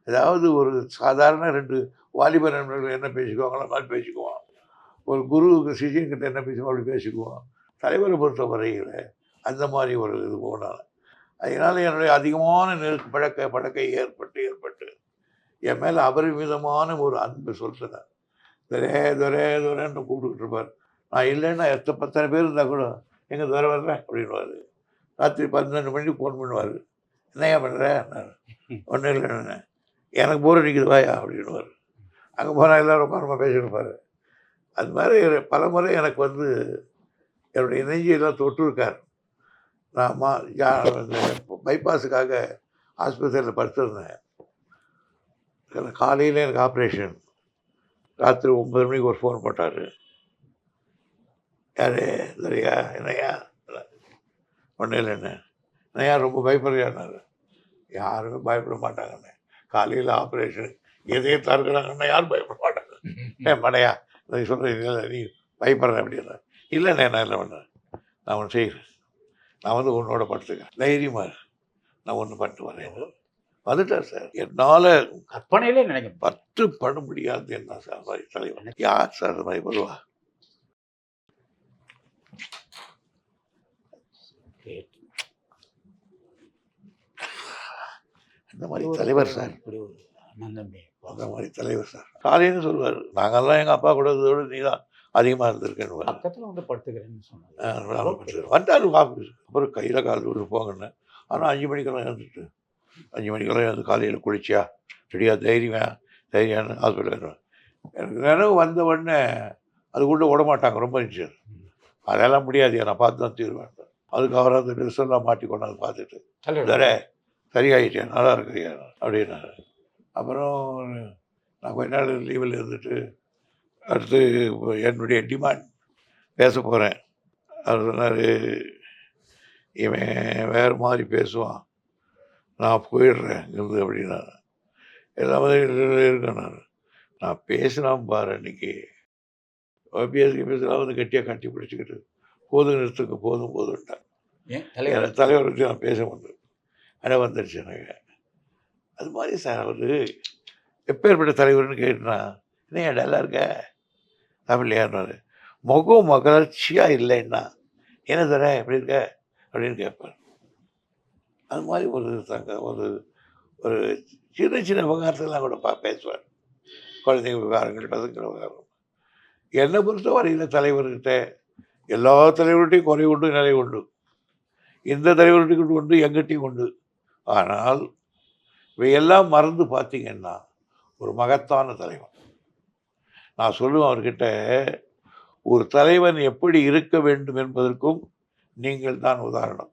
அதாவது ஒரு சாதாரண 2 வாலிப நண்பர்கள் என்ன பேசிக்குவாங்களோ அது மாதிரி பேசிக்குவான். ஒரு குரு சிஷியன்கிட்ட என்ன பேசுவோம் அப்படி பேசிக்குவான். தலைவரை பொறுத்த வரையில் அந்த மாதிரி ஒரு இது போனால அதனால் என்னுடைய அதிகமான பழக்கை ஏற்பட்டு என் மேலே அபரிமிதமான ஒரு அன்பு சொல்லிட்டேன். துரைன்னு கூப்பிட்டுக்கிட்டு இருப்பார். நான் இல்லைன்னா பத்தனை பேர் இருந்தால் கூட எங்கே துரை வர்றேன் அப்படின்வாரு. ராத்திரி 12 மணிக்கு ஃபோன் பண்ணுவார். என்னையா பண்ணுறேன்? ஒன்றும் இல்லைன்னு. எனக்கு போர் அடிக்குது வாயா அப்படின்வார். அங்கே போனால் எல்லோரும் உட்காரமா பேசியிருப்பார். அது மாதிரி பல முறை எனக்கு வந்து என்னுடைய நெஞ்சையெல்லாம் தொட்டிருக்கார். நான் பைபாஸுக்காக ஆஸ்பத்திரியில் படுத்திருந்தேன். காலையில் எனக்கு ஆப்ரேஷன். ராத்திரி 9 மணிக்கு ஒரு ஃபோன் போட்டார். யார்? இல்லையா? என்னையா? ஒன்றும் இல்லைண்ணே. என்னையா ரொம்ப பயப்படுறியான்னாரு. யாருமே பயப்பட மாட்டாங்கண்ணே. காலையில் ஆப்ரேஷன் எதையும் தருக்கிறாங்கண்ணா யாரும் பயப்பட மாட்டாங்க. மடையா நீ சொல்கிறேன் நீ பயப்படுறேன் அப்படின்னா. இல்லைண்ணே நான் என்ன பண்ணேன், நான் ஒன்று செய்கிறேன். நான் வந்து உன்னோட படுத்துக்கிறேன், தைரியமாக நான் ஒன்று பண்ணிட்டு வரேன். வந்துட்டார் சார். என்னால் கற்பனையிலே நினைக்க 10 பண்ண முடியாது என்ன சார் மாதிரி தலைவர். யார் சார் அது மாதிரி வருவா? அந்த மாதிரி தலைவர் சார். அந்த மாதிரி தலைவர் சார். காலையில் சொல்லுவார், நாங்கள்லாம் எங்கள் அப்பா கூட இதோடு நீ தான் அதிகமாக இருந்திருக்கேன்னு. பக்கத்தில் வந்து படுத்துக்கிறேன்னு சொன்னாங்க. வந்துட்டார் ஆஃபீஸ். அப்புறம் கையில் கால் போங்கன்னு. ஆனால் 5 மணிக்கெல்லாம் எழுந்துட்டு 5 மணிக்கெல்லாம் எழுந்து காலையில் குளிச்சியா ரெடியா தைரியான்னு ஹாஸ்பிட்டல் எனக்கு நினைவு வந்த உடனே அதுக்குள்ளே விட மாட்டாங்க. ரொம்ப இருந்துச்சு. அதெல்லாம் முடியாது, நான் பார்த்து தான் தீர்வேன். அதுக்கு அவர் அந்த ட்ரெஸ் எல்லாம் மாட்டி கொண்டாந்து பார்த்துட்டு வேற சரியாயிட்டேன், நல்லா இருக்கிறியா அப்படின்னாரு. அப்புறம் நான் கொஞ்ச நாள் லீவில் இருந்துட்டு அடுத்து என்னுடைய டிமாண்ட் பேச போகிறேன். அவர் சொன்னார், இவன் வேறு மாதிரி பேசுவான், நான் போயிடுறேன் இருந்து அப்படின்னா. எல்லாமே இருக்கேன். நான் பேசினான் பாரு அன்றைக்கி. பேசலாம் வந்து கட்டியாக கட்டி பிடிச்சிக்கிட்டு போதும் நிறுத்துக்கு போதும்ட்டான். தலைவர் வச்சு நான் பேச முடியும். ஆனால் வந்துடுச்சு எனக்கு. அது மாதிரி சார் அவர் எப்பேற்பட்ட தலைவர்னு கேட்டுனா, என்ன டல்லாக இருக்க தமிழ்லையாருனாரு. முகம் மகிழ்ச்சியாக இல்லைன்னா என்ன தர எப்படி இருக்க அப்படின்னு கேட்பார். அது மாதிரி ஒரு ஒரு சின்ன சின்ன விவகாரத்தெல்லாம் கூட பேசுவார். குழந்தைங்க விவகாரங்கள், பசங்கள் விவகாரம். என்னை பொறுத்த வரையில் தலைவர்கிட்ட எல்லா தலைவர்கிட்டையும் குறை உண்டு, நிலை உண்டு. இந்த தலைவர்கிட்ட உண்டு, எங்கிட்டையும் உண்டு. ஆனால் இவையெல்லாம் மறந்து பார்த்தீங்கன்னா ஒரு மகத்தான தலைவன். நான் சொல்லுவேன் அவர்கிட்ட, ஒரு தலைவன் எப்படி இருக்க வேண்டும் என்பதற்கும் நீங்கள் தான் உதாரணம்,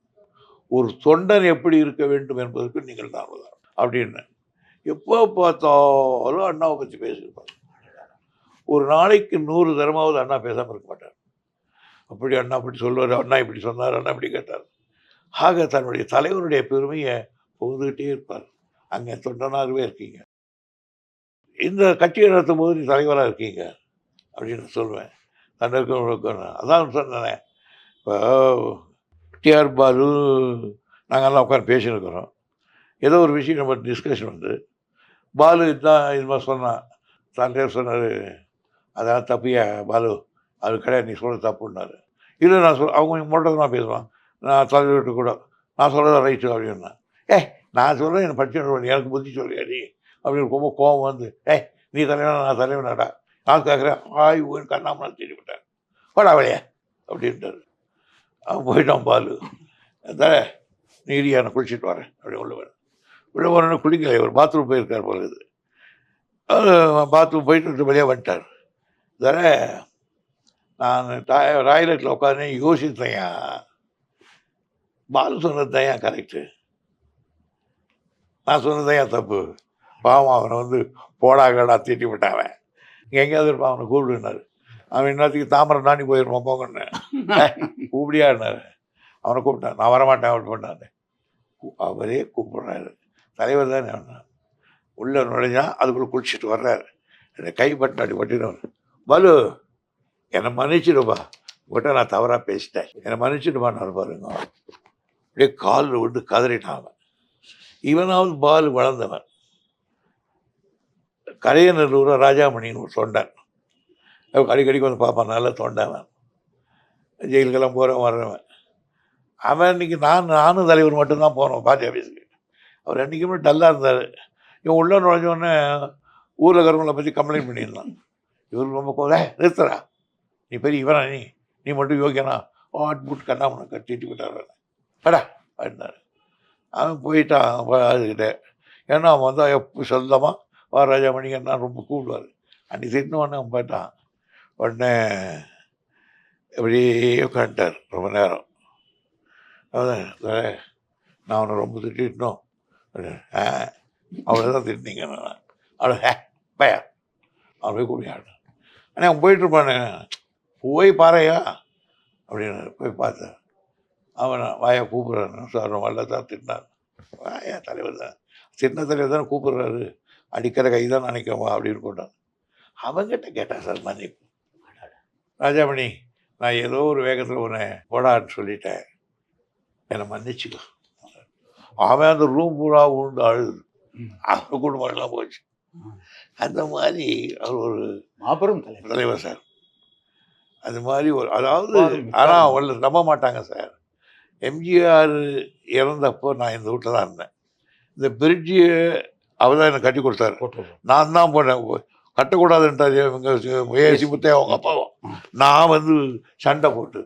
ஒரு தொண்டன் எப்படி இருக்க வேண்டும் என்பதற்கும் நீங்கள் தான் உதாரணம் அப்படின்னு. எப்போ பார்த்தாலும் அண்ணாவை பற்றி பேசியிருப்பார். ஒரு நாளைக்கு 100 தரமாவது அண்ணா பேசாமல் இருக்க மாட்டார். அப்படி அண்ணா அப்படி சொல்லுவார், அண்ணா இப்படி சொன்னார், அண்ணா இப்படி கேட்டார். ஆக தன்னுடைய தலைவருடைய பெருமையை புகுந்துக்கிட்டே இருப்பார். அங்கே தொண்டனாகவே இருக்கீங்க, இந்த கட்சியை நடத்தும் போது நீ தலைவராக இருக்கீங்க அப்படின்னு சொல்லுவேன். தண்டருக்கு அதான் சொன்னேன். இப்போ டிஆர் பாலு நாங்கள்லாம் உட்காந்து பேசியிருக்கிறோம். ஏதோ ஒரு விஷயம் நம்ம டிஸ்கஷன் வந்து பாலு தான் இது மாதிரி சொன்னான். தண்டர் சொன்னார், அதெல்லாம் தப்பியா பாலு, அது கிடையாது, நீ சொல்கிறது தப்புன்னாரு. இல்லை நான் அவங்க மட்டும் பேசுவான். நான் தலைவர்கிட்ட கூட நான் சொல்கிறத ரைட்டு அப்படின்னா, நான் சொல்கிறேன் என்னை படிச்சு எனக்கு புத்தி சொல்லியா நீ அப்படின்னு ரொம்ப கோபம் வந்து, நீ தலைவனா நான் தலைவனாடா, நான் கேட்குறேன் ஊர் கண்ணாமலாம் தேடி விட்டேன் போடா வழியா அப்படின்ட்டார். அவன் போயிட்டான் பாலு. நீரியா நான் குளிச்சுட்டு வரேன் அப்படி உள்ள வரேன்னு குளிக்கலை, ஒரு பாத்ரூம் போயிருக்கார் போல இது. பாத்ரூம் போயிட்டு வழியாக வந்துட்டார். நான் டாய்லெட்டில் உட்காந்து யோசித்தேன், பாலு சொன்னது தான் ஏன் கரெக்டு, நான் சொன்னது ஏன் தப்பு. பாவம் அவனை வந்து போடாங்கடா திட்டி விட்டாவன், இங்கே எங்கேயாவது இருப்பான், அவனை கூப்பிடுனாரு. அவன் இன்னத்துக்கு தாமரை தாண்டி போயிடுவான் போங்கன்னு கூப்பிடியாடினாரு. அவனை கூப்பிட்டான். நான் வரமாட்டேன் அப்படி பண்ணாரு. அவரே கூப்பிட்றாரு. தலைவர் தானே அவன். உள்ளே நுழைஞ்சா அதுக்குள்ளே குளிச்சுட்டு வர்றாரு. என்னை கைப்பட்டு அப்படி பட்டினவர். பாலு என்னை மன்னிச்சிடுப்பா, உங்கள்கிட்ட நான் தவறாக பேசிட்டேன், என்னை மன்னிச்சிடுப்பான்னு பாருங்க. அப்படியே காலில் விட்டு கதறிட்டான் அவன். இவனாவது பாலு வளர்ந்தவன். கரையநல்லூர் ராஜாமணின்னு ஒரு தொண்டன். அடிக்கடிக்கு வந்து பார்ப்பான். நல்ல தொண்டவன், ஜெயிலுக்கெல்லாம் போகிறவன் வர்றவன். அவன் இன்னைக்கு நானும் தலைவர் மட்டும்தான் போனோம் பார்ட்டி ஆஃபீஸுக்கு. அவர் என்றைக்குமே டல்லாக இருந்தார். இவன் உள்ளே நுழைஞ்சோடனே ஊரில் இருக்கிறவங்களை பற்றி கம்ப்ளைண்ட் பண்ணியிருந்தான். இவர் ரொம்ப நிறுத்துறா, நீ பெரிய இவனா, நீ மட்டும் யோகியனா புட்டு கண்ணாமனை கட்டிட்டு போயிட்டார். கடா அப்படின்னாரு. அவன் போயிட்டான் அதுக்கிட்ட. ஏன்னா அவன் வந்தால் எப்போ சொந்தமாக வா ராஜாமணிக்கு நான் ரொம்ப கூப்பிடுவார். அன்றைக்கி திட்டினோடனே அவன் போயிட்டான். உடனே எப்படியே உட்காந்துட்டார் ரொம்ப நேரம். அதான் நான் அவனை ரொம்ப திட்டிட்டோம். அவ்வளோதான் திட்டினீங்க. நான் அவ்வளோ பயா அவன் போய் கூப்பிட்டு. ஆனால் அவன் போயிட்டுருப்பானே, போய் பாறையா அப்படின்னு போய் பார்த்தேன். அவன் வாயா கூப்பிட்றான். சார் வரல தான் திட்டினான். வாயா தலைவர் தான், சின்ன தலைவர் தானே கூப்பிட்றாரு, அடிக்கிற கை தான் நினைக்கவா அப்படின்னு போட்டான். அவங்ககிட்ட கேட்டான் சார் மன்னிப்பு. ராஜாமணி, நான் ஏதோ ஒரு வேகத்தில் உன்னை போடான்னு சொல்லிட்டேன், என்னை மன்னிச்சுக்கோ. அவன் அந்த ரூம் பூரா உண்டு அழுது. அவர் குடும்பம்லாம் போச்சு. அந்த மாதிரி அவர் ஒரு மாபெரும் தலைவர் சார். அது மாதிரி ஒரு அதாவது ஆனால் அவங்கள நம்ப மாட்டாங்க சார். எம்ஜிஆர் இறந்தப்போ நான் இந்த வீட்டில் தான் இருந்தேன். இந்த பிரிட்ஜு அவர் தான் எனக்கு கட்டி கொடுத்தாரு. நான் தான் போனேன். கட்டக்கூடாதுன்றார் இவங்க ஏசி முத்தே அவங்க அப்பாவும். நான் வந்து சண்டை போட்டு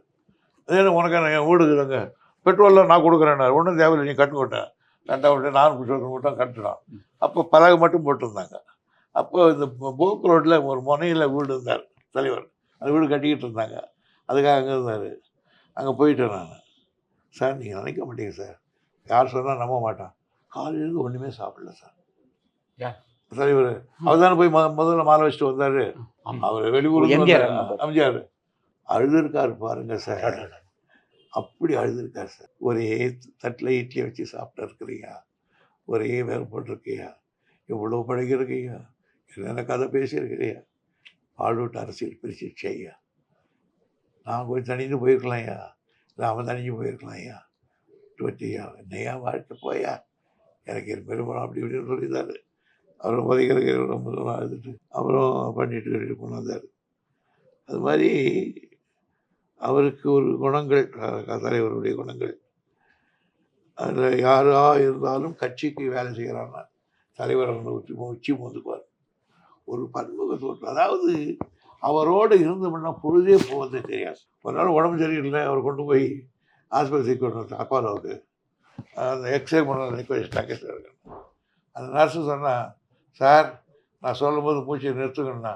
உனக்கு என் வீடுக்குறேங்க, பெட்ரோலில் நான் கொடுக்குறேன்னாரு. ஒன்றும் தேவையில்லை, நீ கட்டு கொட்டேன். கட்ட விட்டு நான் மட்டும் கட்டுறான். அப்போ பலகை மட்டும் போட்டிருந்தாங்க. அப்போ இந்த போக்கு ரோட்டில் ஒரு முனையில் வீடு இருந்தார் தலைவர். அந்த வீடு கட்டிக்கிட்டு இருந்தாங்க. அதுக்காக அங்கே இருந்தார். அங்கே போயிட்டேன் நான். சார் நீங்கள் நினைக்க மாட்டீங்க சார், யார் சொன்னால் நம்ப மாட்டான், காலையிலேருந்து ஒன்றுமே சாப்பிடல சார் தலைவர். அவர் தானே போய் முதல்ல மாலை வச்சுட்டு வந்தார். அவர் வெளியூர் எம்ஜிஆர் அழுதுருக்காரு பாருங்க சார். அப்படி அழுதுருக்காரு சார். ஒரே தட்டில் இட்லியை வச்சு சாப்பிட்டு இருக்கிறீங்க, ஒரே வேறுபட்டுருக்கியா, இவ்வளோ பழகிருக்கீங்க, என்னென்ன கதை பேசியிருக்கிறியா, பால்விட்டு அரசியல் பிரிச்சிச்சு ஐயா, நான் கொஞ்சம் தனிந்து போயிருக்கலாம் ஐயா, இல்லை அவன் தனிஞ்சு போயிருக்கலாம் ஐயா, ஐயா என்னையா வாழ்க்கை போயா, எனக்கு என் பெருமாள் அப்படி இப்படின்னு சொல்லியிருந்தார். அவரும் பதிக்கிறதுக்கு ரொம்ப அழுதுட்டு அப்புறம் பண்ணிட்டு கொண்டு வந்தார். அது மாதிரி அவருக்கு ஒரு குணங்கள், தலைவருடைய குணங்கள். அதில் யாராக இருந்தாலும் கட்சிக்கு வேலை செய்கிறான்னா தலைவர் அவங்க உச்சி மோந்துக்குவார். ஒரு பன்முக தோற்றம். அதாவது அவரோடு இருந்தோம்னா பொழுதே போவதே தெரியாது. ஒரு நாள் உடம்பு சரியில்லை, அவர் கொண்டு போய் ஆஸ்பத்திரிக்கு கொண்டு வந்து அப்பாவுக்கு அந்த எக்ஸ்ரே பண்ண நிற்க வச்சுட்டாங்க சார். அந்த நர்ஸு சொன்னால், சார் நான் சொல்லும் போது மூச்சை நிறுத்துக்கணும்னா,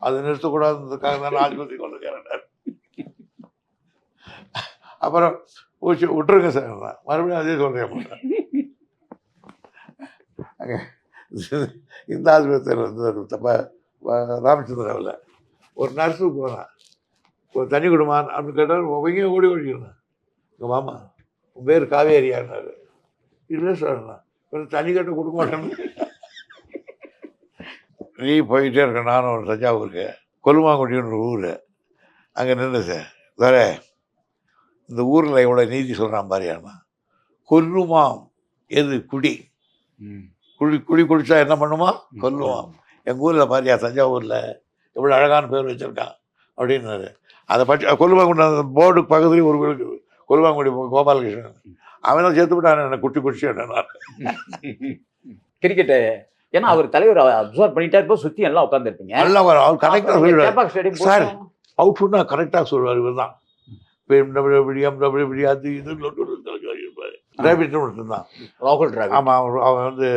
அது நிறுத்தக்கூடாதுன்றதுக்காக தான் ஆஸ்பத்திரி கொண்டு கேட்டார். அப்புறம் மூச்சு விட்டுருங்க சார், மறுபடியும் அதே சொல்கிறேன். அங்கே இந்த ஆஸ்பத்திரியில் வந்து ராமச்சந்திராவில் ஒரு நர்ஸு போனான். ஒரு தண்ணி கொடுமான் அப்படின்னு கேட்டால் அவங்க ஓடி ஓடிக்கணும். எங்கள் மாமா உன் பேர் காவேரியான்னாரு. இல்லை சார், கொஞ்சம் தண்ணி கட்ட கொடுக்க மாட்டேன்னு. நீ போயிட்டே இருக்க. நானும் ஒரு தஞ்சாவூருக்கு கொல்லுமாங்குடின்னு ஒரு ஊர், அங்கே நின்று சார் வேற இந்த ஊரில் எவ்வளோ நீதி சொல்கிறான் பாரியானா. கொல்லுமாம் எது குடி, குடி குடித்தா என்ன பண்ணுமா, கொல்லுவான். எங்கள் ஊரில் பாரியா தஞ்சாவூரில் எவ்வளோ அழகான பேர் வச்சுருக்கான் அப்படின்னாரு. அதை பற்றி கொல்லுமாங்குடி அந்த போர்டுக்கு பக்கத்துலேயும் ஒரு வீடு, கொல்லுமாங்குடி கோபாலகிருஷ்ணன். அவன் தான் சேர்த்து விட்டான் என்ன குட்டி குடிச்சு என்ன கிரிக்கெட்டு. ஏன்னா அவர் தலைவர் அப்சர்வ் பண்ணிட்டே இருப்போம், சுற்றி எல்லாம் உட்காந்துருப்பீங்க. நல்லா வரும். அவர் கரெக்டாக சொல்லிடுவார் சார். அவுட் ஃபுட்னா கரெக்டாக சொல்லுவார். இவர் தான் எம்டபிள்யூபிடி அது இது இருப்பார். டிராவிட் மட்டும்தான் ராகுல் டிராவிட். ஆமாம், அவன் வந்து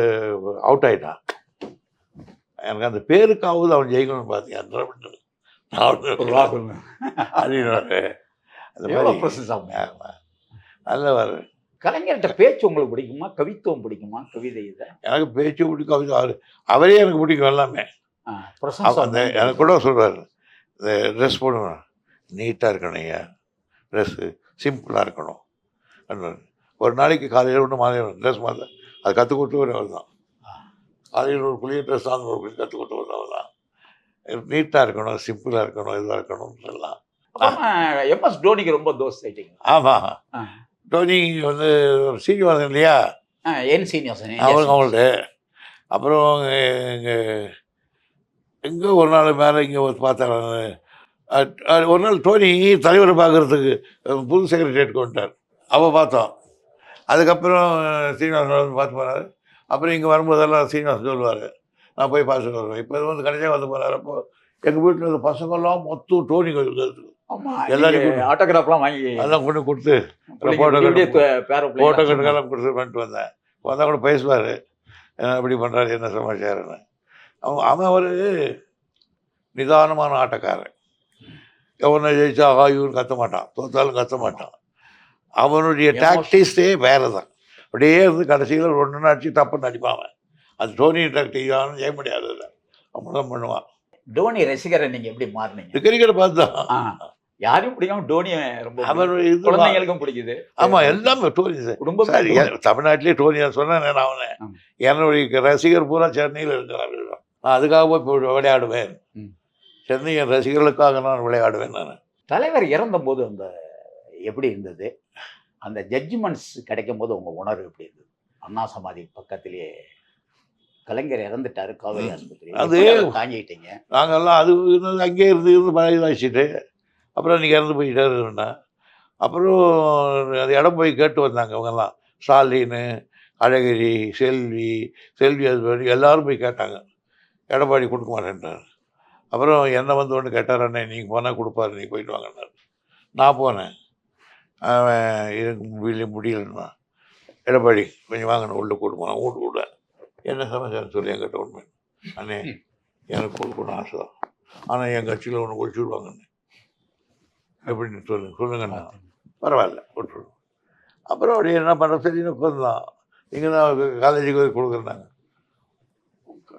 அவுட் ஆகிட்டான். எனக்கு அந்த பேருக்காவது அவன் ஜெயிக்கணும்னு பார்த்தீங்க. டிராவிட் ராகுல் அப்படின்னு அந்த மாதிரி நல்லவர். கலைஞர்கிட்ட பேச்சு உங்களுக்கு பிடிக்குமா, கவித்துவம் பிடிக்குமா, கவிதை? இதை எனக்கு பேச்சு பிடிக்கும், கவிதை அவரே எனக்கு பிடிக்கும் எல்லாமே. அந்த எனக்கு கூட சொல்கிறார், இந்த ட்ரெஸ் போடுவேன், நீட்டாக இருக்கணும் ஐயா, ட்ரெஸ்ஸு சிம்பிளாக இருக்கணும் அப்படின்னாரு. ஒரு நாளைக்கு காலையில் ஒன்று மாலையில் ட்ரெஸ் மாற்ற அது கற்றுக் கொடுத்தவர் அவர் தான். காலையில் ஒரு புளிய ட்ரெஸ் தான் ஒரு புள்ளி கற்றுக் கொடுத்தவர் அவர் தான். நீட்டாக இருக்கணும், சிம்பிளாக இருக்கணும், இதுவாக இருக்கணும்னு சொல்லலாம். எம்எஸ் தோனிக்கு ரொம்ப தோஸ்த் ஆயிட்டீங்க. ஆமாம், டோனி வந்து சீனிவாசன் இல்லையா, என் சீனிவாசன் அவங்கள்ட்ட. அப்புறம் எங்கே ஒரு நாள் மேலே இங்கே பார்த்தேன். ஒரு நாள் டோனி தலைவரை பார்க்குறதுக்கு புது செக்ரட்டரியேட் வந்துட்டார். அவள் பார்த்தோம். அதுக்கப்புறம் சீனிவாசன் வந்து பார்த்து போனார். அப்புறம் இங்கே வரும்போதெல்லாம் சீனிவாசன் சொல்லுவார், நான் போய் பார்த்துட்டு வருவேன். இப்போ வந்து கடைசியாக வந்து போனார். அப்போ எங்கள் வீட்டில் இருக்க பசங்கள்லாம் மொத்தம் டோனி எல்லாரும் ஆட்டோகிராஃப்லாம் வாங்கி அதெல்லாம் கொண்டு கொடுத்து ஃபோட்டோ கட்டுக்கெல்லாம் கொடுத்து பண்ணிட்டு வந்தேன். வந்தால் கூட பேசுவார், எப்படி பண்ணுறாரு, என்ன சமாச்சாரம்னு. அவன் ஒரு நிதானமான ஆட்டக்காரன். எவனை ஜெயிச்சா இவன் கத்த மாட்டான், தோத்தாலும் கத்த மாட்டான். அவனுடைய டாக்டிக்ஸே வேறு தான். அப்படியே இருந்து கடைசியில் ஒன்று அடிச்சு தப்புன்னு அடிப்பான் அவன். அது டோனி டாக்டிக் தான், செய்ய முடியாது. இல்லை அவன் தான் பண்ணுவான். டோனி ரசிகரை நீங்கள் எப்படி மாறினீங்க? கிரிக்கெட்டை பார்த்து தான். யாரையும் பிடிக்காம டோனி ரொம்ப அவன் இது குழந்தைங்களுக்கும் பிடிக்குது. ஆமாம், எல்லாமே டோனி குடும்பம். தமிழ்நாட்டிலே டோனி தான் சொன்னேன் நான். அவனை என்னுடைய ரசிகர் பூரா சென்னையில் இருக்கிறார்கள். நான் அதுக்காக போய் விளையாடுவேன். சென்னை என் ரசிகர்களுக்காக நான் விளையாடுவேன். நான் தலைவர் இறந்த போது அந்த எப்படி இருந்தது? அந்த ஜட்ஜ்மெண்ட்ஸ் கிடைக்கும் போது உங்கள் உணர்வு எப்படி இருந்தது? அண்ணா சமாதி பக்கத்திலேயே கலைஞர் இறந்துட்டாரு காவேரி ஆஸ்பத்திரி, அது தாங்கிட்டீங்க. நாங்கள்லாம் அது அங்கேயே இருந்து பழகி வச்சுட்டு அப்புறம் இன்றைக்கி இறந்து போயிட்டாருன்னா அப்புறம் அது இடம் போய் கேட்டு வந்தாங்க. அவங்கெல்லாம் ஸ்டாலின், அழகிரி, செல்வி அது எல்லோரும் போய் கேட்டாங்க. எடப்பாடி கொடுக்க மாட்டேன்ட்டார். அப்புறம் என்னை வந்து ஒன்று கேட்டார், அண்ணே நீங்கள் போனால் கொடுப்பாரு, நீங்கள் போயிட்டு வாங்கினார். நான் போனேன். அவன் இதுக்கு முடியலன்னா எடப்பாடி கொஞ்சம் வாங்கினேன், உள்ளே கூட்டு போனேன். வீட்டு கூட என்ன சமாச்சாரம் சொல்லி என்கிட்ட உண்மை, அண்ணே எனக்கு கொடுக்கணும் ஆசை தான், ஆனால் என் கட்சியில் ஒன்று ஒழிச்சு விடுவாங்கண்ணே, எப்படின்னு சொல்லுங்கண்ணா. பரவாயில்ல விட்டுருவோம். அப்புறம் அப்படியே என்ன பண்ணுற சரின்னு உட்காந்துதான். இங்கே தான் காலேஜுக்கு போய் கொடுக்குறாங்க.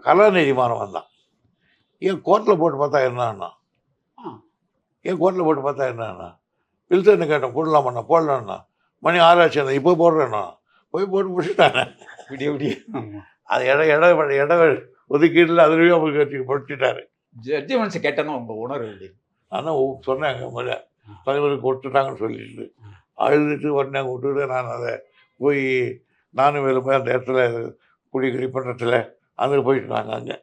கலாநிதி மானம் வந்தான். ஏன் கோர்ட்டில் போட்டு பார்த்தா என்னன்னா, ஏன் கோர்ட்டில் போட்டு பார்த்தா என்னன்னா, பில்சன்னு கேட்டேன், போடலாமண்ணா, போடலான்னா. மணி 6 ஆச்சு, இப்போ போடுறேண்ணா. போய் போட்டு முடிச்சுட்டானே. விடிய விடிய அது இட ஒதுக்கீட்டில் அதுலேயும் அவங்க கட்சி படிச்சுட்டாரு. ஜட்ஜ்மெண்ட்ஸ் கேட்டேன்னா உங்கள் உணர்வு எப்படி? ஆனால் சொன்னாங்க முதல்ல தலைவருக்கு கொடுத்துட்டாங்கன்னு சொல்லிட்டு அழுதுட்டு உடனே விட்டுட்டு நான் அதை போய் நானும் போய் அந்த இடத்துல குடி பண்ணுறதுல அங்கே போயிட்டு நாங்கள்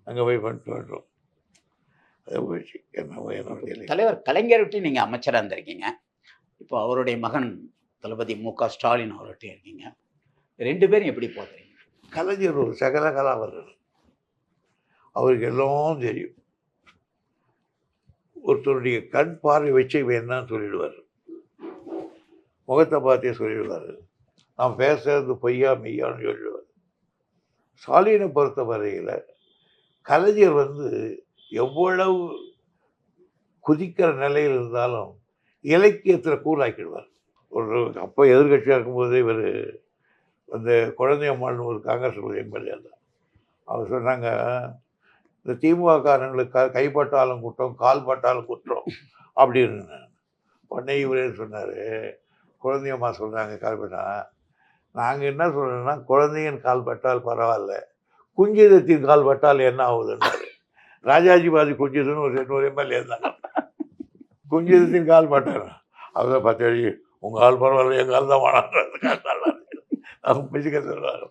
அங்கே போய் பண்ணிட்டு வந்துட்டோம். அதை போயிடுச்சு. என்ன தலைவர் கலைஞர் விட்டு நீங்கள் அமைச்சராக இருந்திருக்கீங்க. இப்போ அவருடைய மகன் தளபதி மு.க. ஸ்டாலின் அவர்கிட்ட இருக்கீங்க. 2 பேரும் எப்படி பார்க்குறீங்க? கலைஞர் ஒரு சகல கலாவரர். அவருக்கு எல்லாம் தெரியும். ஒருத்தருடைய கண் பார்வை வச்சு வேணான்னு சொல்லிடுவார், முகத்தை பார்த்தே சொல்லிடுவார், நான் பேசுறது பொய்யா மெய்யான்னு சொல்லிடுவார். ஸ்டாலினை பொறுத்த வரையில் கலைஞர் வந்து எவ்வளவு குதிக்கிற நிலையில் இருந்தாலும் இலக்கியத்தில் கூறாக்கிடுவார். ஒரு அப்போ எதிர்கட்சியாக இருக்கும்போது இவர் அந்த குழந்தையம்மாள்னு ஒரு காங்கிரஸ் எம்எல்ஏ தான். அவர் சொன்னாங்க, இந்த திமுககாரங்களுக்கு கைப்பட்டாலும் குற்றம், கால் பட்டாலும் குற்றம் அப்படின்னு. உடனே இவரே சொன்னார், குழந்தையம்மா சொல்கிறாங்க கால் பட்டா, நாங்கள் என்ன சொல்கிறோன்னா, குழந்தையின் கால் பட்டால் பரவாயில்ல, குஞ்சிதத்தின் கால் பட்டால் என்ன ஆகுதுன்னாரு. ராஜாஜி பாதி குஞ்சிதன்னு ஒரு 200 எம்எல்ஏ இருந்தாங்க. குஞ்சிதத்தின் கால் பட்டார். அவர் 10 அடி உங்கள் ஆள் பரவாயில்ல, எங்கள் ஆள் தான் வாழான்றது அவங்க பிசிக்க சொல்லுவாங்க.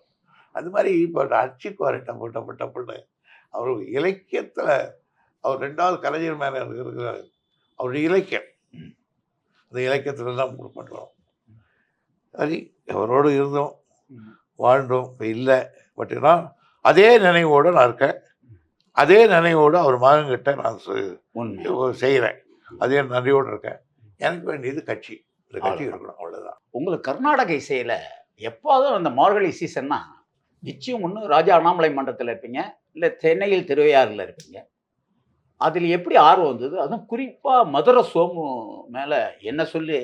அது மாதிரி இப்போ அச்சுக்குவார் டப்புன்னு. அவர் இலக்கியத்தில் அவர் 2வது கலைஞர் மேலே இருக்கிறார். அவருடைய இலக்கியம், அந்த இலக்கியத்தில் தான் பண்ணுறோம். சரி, அவரோடு இருந்தோம், வாழ்ந்தோம். இப்போ இல்லை, பட் நான் அதே நினைவோடு நான் இருக்கேன். அதே நினைவோடு அவர் மகன்கிட்ட நான் செய்கிறேன். அதே நன்றியோடு இருக்கேன். எனக்கு வேண்டியது கட்சி, இந்த கட்சி இருக்கணும், அவ்வளோதான். உங்களுக்கு கர்நாடக இசையில் எப்போதும் அந்த மார்கழி சீசன்னா நிச்சயம் ஒன்று ராஜா அண்ணாமலை மன்றத்தில் இருப்பீங்க, இல்லை சென்னையில் திருவையாறில் இருப்பீங்க. அதில் எப்படி ஆர்வம் வந்தது? அதுவும் குறிப்பாக மதுரை சோமு மேலே என்ன சொல்லி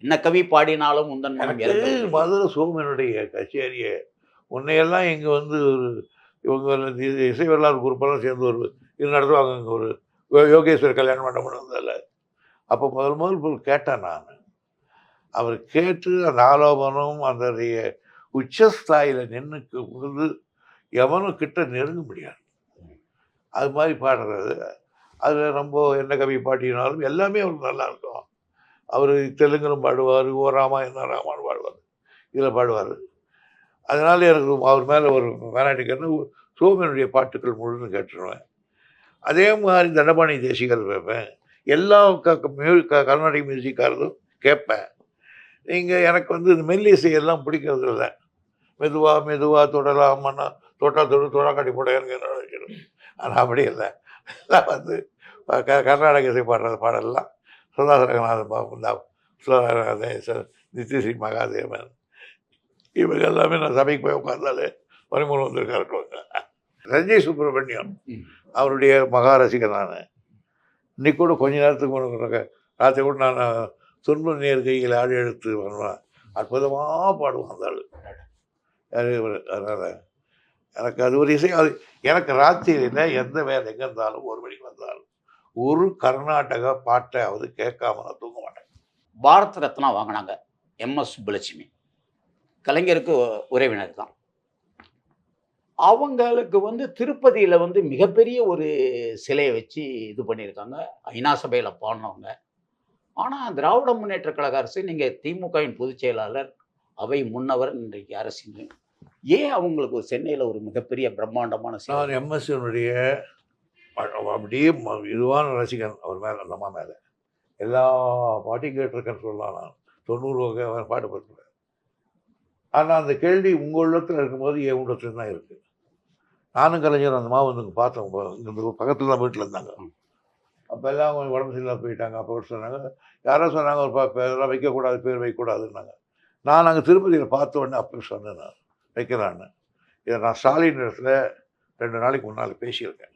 என்ன கவி பாடினாலும் உந்தன் மனம் இறங்கும். மதுரை சோமனுடைய கச்சேரியை உன்னையெல்லாம் இங்கே வந்து ஒரு இவங்க இசை வரலாறு குரூப்பெல்லாம் சேர்ந்து ஒரு இது நடத்துவாங்க. இங்கே யோகேஸ்வர் கல்யாணம் பண்ண முடியல. அப்போ முதல் கேட்டேன் நான். அவர் கேட்டு அந்த ஆலோபனம் அந்த உச்சஸ்தாயில நின்றுக்கும் போது எவனும் கிட்ட நெருங்க முடியாது. அது மாதிரி பாடுறது. அது ரொம்ப என்ன கவி பாட்டினாலும் எல்லாமே அவருக்கு நல்லா இருக்கும். அவர் தெலுங்கிலும் பாடுவார், ஓ ராமா என்ன ராமான்னு பாடுவார், இதில் பாடுவார். அதனால எனக்கு அவர் மேலே ஒரு மேனாட்டிக்கன்னு சோமனுடைய பாட்டுக்கள் முழுன்னு கேட்டுருவேன். அதே மாதிரி தண்டபாணி தேசிகர் கேட்பேன். எல்லா கர்நாடிக் மியூசிக்காரரும் கேட்பேன். நீங்கள் எனக்கு வந்து இந்த மெல்லிசை எல்லாம் பிடிக்கிறது இல்லை. மெதுவாக தொடலாமன்னா தொடாக்காட்டி போட எனக்கு என்ன நினைக்கணும். ஆனால் அப்படி இல்லை. நான் வந்து கர்நாடக இசை பாடுற பாடலாம் சுதாகரநாதன், நித்யஸ்ரீ மகாதேவன், இவங்க எல்லாமே நான் சபைக்கு போய் உட்காந்தாலே மறுமூலம் வந்திருக்காருக்குவாங்க. ரஞ்சித் சுப்பிரமணியம் அவருடைய மகா ரசிகர் நான். இன்னைக்கு கூட கொஞ்ச நேரத்துக்கு முன்னாடி ராத்திரி கூட நான் துன்ப நேர் கையில் ஆடி எடுத்து வருவேன். அற்புதமாக பாடுவான் அந்த ஆள். அதனால் எனக்கு அது ஒரு இசை. அது எனக்கு ராத்திரியில் எந்த வேலை எங்கே இருந்தாலும் ஒரு மணிக்கு வந்தாலும் ஒரு கர்நாடக பாட்டையாவது கேட்காம நான் தூங்க மாட்டேன். பாரத் ரத்னா வாங்கினாங்க எம்எஸ் சுப்புலட்சுமி. கலைஞருக்கு உறவினர் தான். அவங்களுக்கு வந்து திருப்பதியில் வந்து மிகப்பெரிய ஒரு சிலையை வச்சு இது பண்ணியிருக்காங்க. ஐநா சபையில் பாடினவங்க. ஆனால் திராவிட முன்னேற்ற கழக அரசு, நீங்கள் திமுகவின் பொதுச் செயலாளர், அவை முன்னவர், இன்றைக்கு அரசின், ஏன் அவங்களுக்கு ஒரு சென்னையில் ஒரு மிகப்பெரிய பிரம்மாண்டமான சிலை? நான் எம்எஸ்னுடைய அப்படியே இதுவான ரசிகன் அவர் மேலே, அந்த அம்மா மேலே. எல்லா பாட்டையும் கேட்டிருக்கேன்னு சொல்லலாம். நான் 90 வகை அவர் பாட்டு பார்த்துருக்கேன். ஆனால் அந்த கேள்வி உங்கள் உள்ளத்தில் இருக்கும்போது என் உள்ளத்துல தான் இருக்குது. நானும் கலைஞர் அந்த மாவு வந்து பார்த்தோம். இங்கே பக்கத்தில் தான் வீட்டில் இருந்தாங்க. அப்போ எல்லாம் கொஞ்சம் உடம்பு சரியில்லாம போயிட்டாங்க. அப்போ சொன்னாங்க, யாரோ சொன்னாங்க ஒரு பேரெல்லாம் வைக்கக்கூடாது, பேர் வைக்கக்கூடாதுன்னாங்க. நான் அங்கே திருப்பதியில் பார்த்த உடனே அப்போ சொன்னேன், நான் வைக்கிறான்னு. இதை நான் ஸ்டாலின் இடத்துல 2 நாளைக்கு முன்னால் பேசியிருக்கேன்.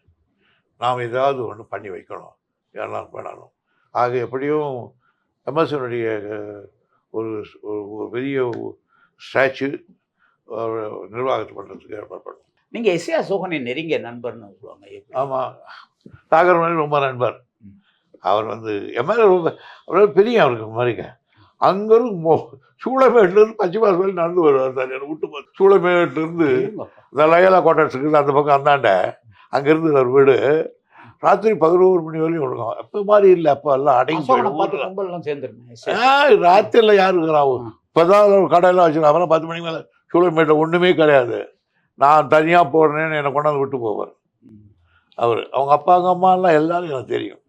நாம் ஏதாவது ஒன்று பண்ணி வைக்கணும், யாரெல்லாம் பண்ணணும். ஆக எப்படியும் எம்எஸ்னுடைய ஒரு ஒரு பெரிய ஸ்டாச்சு நிர்வாகத்தை பண்ணுறதுக்கு ஏற்பாடு பண்ணணும். நீங்கள் எஸ் ஏ அசோகனை நெருங்கிய நண்பர்னு சொல்லுவாங்க. ஆமாம், சாகர் மணி ரொம்ப நண்பர். அவர் வந்து என் மேலே ரொம்ப அவ்வளோ பெரிய அவருக்கு மாதிரிங்க. அங்கேருந்து சூளமேட்லேருந்து பச்சைமாஸ் வரையும் நடந்து வருவார் சார். என்னை விட்டு பார்த்து சூளமேட்லேருந்து இந்த லயலா கோட்டர்ஸ் இருக்குது அந்த பக்கம் அந்தாண்ட, அங்கேருந்து ஒரு வீடு ராத்திரி 11 மணி வரையும் கொடுக்கும். எப்போ மாதிரி இல்லை, அப்போ எல்லாம் அடங்கி போயிடும். ராத்திரியில் யாரு இருக்கிறாவும் இப்போ தான் ஒரு கடையெல்லாம் வச்சுருக்கோம். அப்புறம் 10 மணிக்கு மேலே சூளமேட்டில் ஒன்றுமே கிடையாது. நான் தனியாக போடுறேன்னு என்னை கொண்டாந்து விட்டு போவார் அவர். அவங்க அப்பா அம்மாலாம் எல்லாரும் எனக்கு தெரியும்.